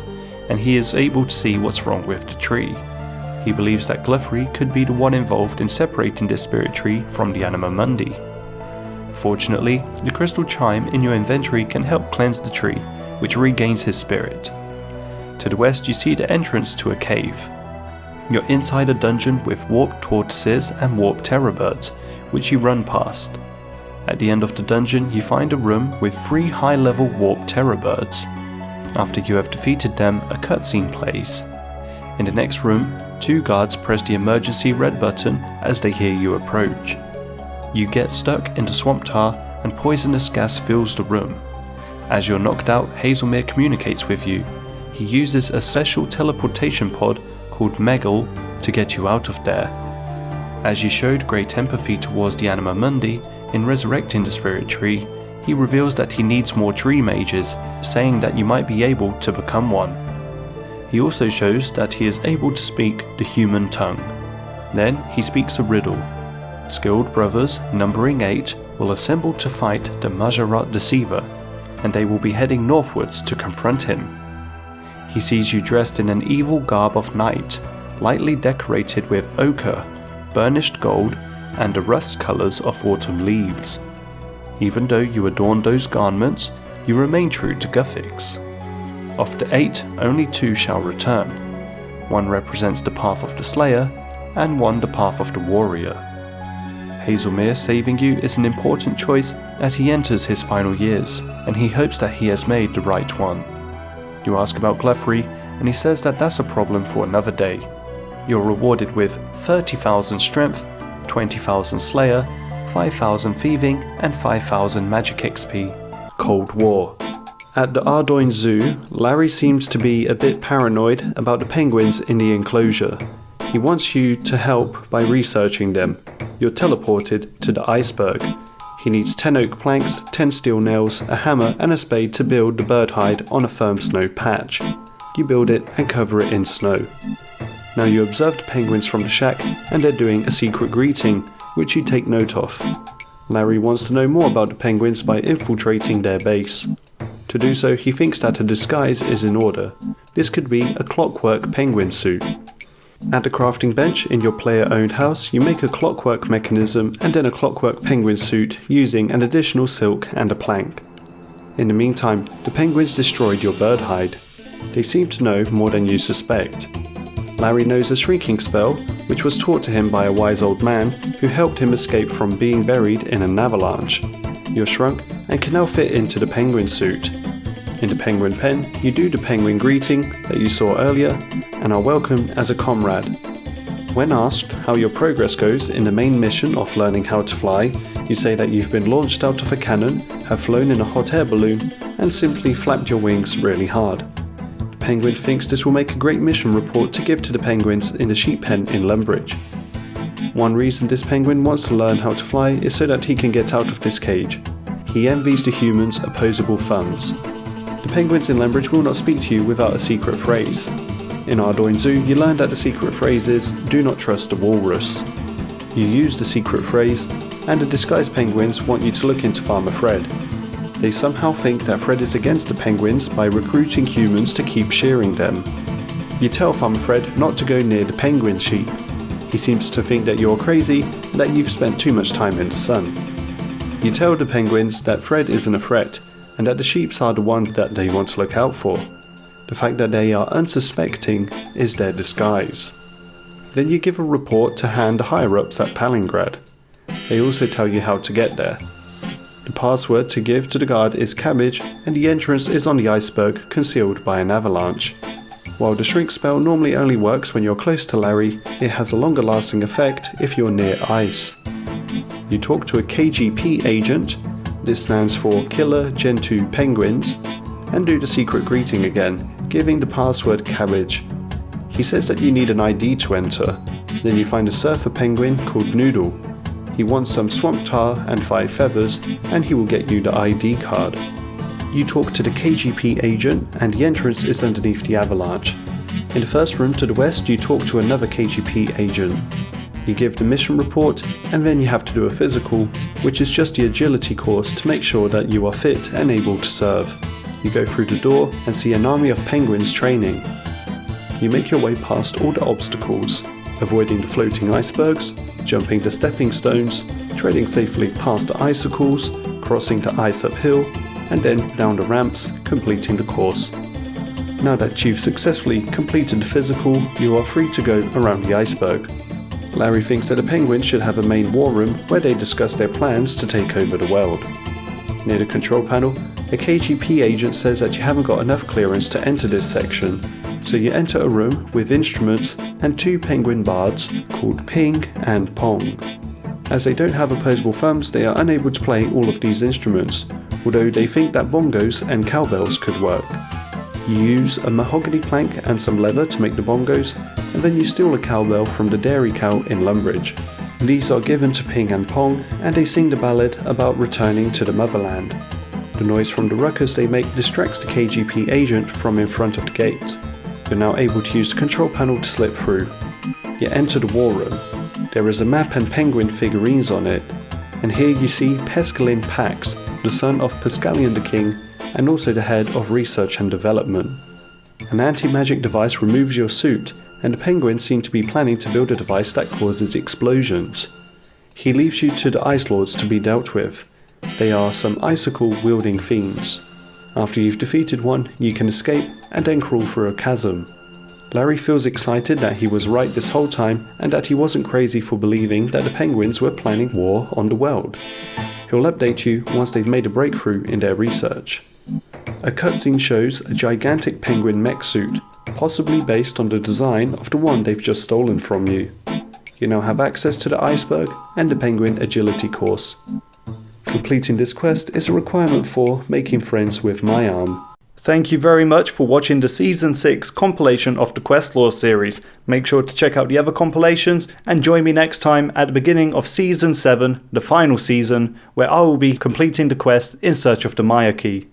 Speaker 1: and he is able to see what's wrong with the tree. He believes that Gluffrey could be the one involved in separating this spirit tree from the Anima Mundi. Fortunately, the crystal chime in your inventory can help cleanse the tree, which regains his spirit. To the west you see the entrance to a cave. You're inside a dungeon with warped tortoises and warped terrorbirds, which you run past. At the end of the dungeon you find a room with 3 high-level warped terrorbirds. After you have defeated them, a cutscene plays. In the next room, 2 guards press the emergency red button as they hear you approach. You get stuck in the swamp tar and poisonous gas fills the room. As you're knocked out, Hazelmere communicates with you. He uses a special teleportation pod called Megal to get you out of there. As you showed great empathy towards the Anima Mundi in resurrecting the spirit tree, he reveals that he needs more tree mages, saying that you might be able to become one. He also shows that he is able to speak the human tongue. Then he speaks a riddle. Skilled brothers, numbering 8, will assemble to fight the Majorat Deceiver, and they will be heading northwards to confront him. He sees you dressed in an evil garb of night, lightly decorated with ochre, burnished gold, and the rust colours of autumn leaves. Even though you adorn those garments, you remain true to Guthix. Of the 8, only 2 shall return. One represents the path of the Slayer, and one the path of the Warrior. Hazelmere saving you is an important choice as he enters his final years, and he hopes that he has made the right one. You ask about Gluffrey, and he says that that's a problem for another day. You're rewarded with 30,000 strength, 20,000 Slayer, 5,000 thieving, and 5,000 magic XP. Cold War. At the Ardoin Zoo, Larry seems to be a bit paranoid about the penguins in the enclosure. He wants you to help by researching them. You're teleported to the iceberg. He needs 10 oak planks, 10 steel nails, a hammer and a spade to build the bird hide on a firm snow patch. You build it and cover it in snow. Now you observe the penguins from the shack and they're doing a secret greeting, which you take note of. Larry wants to know more about the penguins by infiltrating their base. To do so, he thinks that a disguise is in order. This could be a clockwork penguin suit. At the crafting bench in your player-owned house, you make a clockwork mechanism and then a clockwork penguin suit using an additional silk and a plank. In the meantime, the penguins destroyed your bird hide. They seem to know more than you suspect. Larry knows a shrinking spell, which was taught to him by a wise old man who helped him escape from being buried in an avalanche. You're shrunk and can now fit into the penguin suit. In the penguin pen, you do the penguin greeting that you saw earlier and are welcomed as a comrade. When asked how your progress goes in the main mission of learning how to fly, you say that you've been launched out of a cannon, have flown in a hot air balloon, and simply flapped your wings really hard. The penguin thinks this will make a great mission report to give to the penguins in the sheep pen in Lumbridge. One reason this penguin wants to learn how to fly is so that he can get out of this cage. He envies the humans' opposable thumbs. The penguins in Lumbridge will not speak to you without a secret phrase. In Ardoyne Zoo, you learn that the secret phrase is, "Do not trust the walrus." You use the secret phrase, and the disguised penguins want you to look into Farmer Fred. They somehow think that Fred is against the penguins by recruiting humans to keep shearing them. You tell Farmer Fred not to go near the penguin sheep. He seems to think that you're crazy and that you've spent too much time in the sun. You tell the penguins that Fred isn't a threat, and that the sheeps are the ones that they want to look out for. The fact that they are unsuspecting is their disguise. Then you give a report to hand the higher-ups at Palingrad. They also tell you how to get there. The password to give to the guard is cabbage, and the entrance is on the iceberg concealed by an avalanche. While the shrink spell normally only works when you're close to Larry, it has a longer lasting effect if you're near ice. You talk to a KGP agent, this stands for Killer Gentoo Penguins, and do the secret greeting again, giving the password cabbage. He says that you need an ID to enter. Then you find a surfer penguin called Noodle. He wants some swamp tar and 5 feathers, and he will get you the ID card. You talk to the KGP agent, and the entrance is underneath the avalanche. In the first room to the west, you talk to another KGP agent. You give the mission report, and then you have to do a physical, which is just the agility course to make sure that you are fit and able to serve. You go through the door and see an army of penguins training. You make your way past all the obstacles, avoiding the floating icebergs, jumping the stepping stones, treading safely past the icicles, crossing the ice uphill, and then down the ramps, completing the course. Now that you've successfully completed the physical, you are free to go around the iceberg. Larry thinks that the penguins should have a main war room where they discuss their plans to take over the world. Near the control panel, a KGP agent says that you haven't got enough clearance to enter this section, so you enter a room with instruments and 2 penguin bards called Ping and Pong. As they don't have opposable thumbs, they are unable to play all of these instruments, although they think that bongos and cowbells could work. You use a mahogany plank and some leather to make the bongos, and then you steal a cowbell from the dairy cow in Lumbridge. These are given to Ping and Pong, and they sing the ballad about returning to the motherland. The noise from the ruckus they make distracts the KGP agent from in front of the gate. You're now able to use the control panel to slip through. You enter the war room. There is a map and penguin figurines on it, and here you see Pescalin Pax, the son of Pescalion the King, and also the head of research and development. An anti-magic device removes your suit, and the penguins seem to be planning to build a device that causes explosions. He leaves you to the Ice Lords to be dealt with. They are some icicle-wielding fiends. After you've defeated one, you can escape and then crawl through a chasm. Larry feels excited that he was right this whole time and that he wasn't crazy for believing that the penguins were planning war on the world. He'll update you once they've made a breakthrough in their research. A cutscene shows a gigantic penguin mech suit, possibly based on the design of the one they've just stolen from you. You now have access to the iceberg and the penguin agility course. Completing this quest is a requirement for making friends with my arm. Thank you very much for watching the Season 6 compilation of the Questlore series. Make sure to check out the other compilations and join me next time at the beginning of Season 7, the final season, where I will be completing the quest in search of the Maya Key.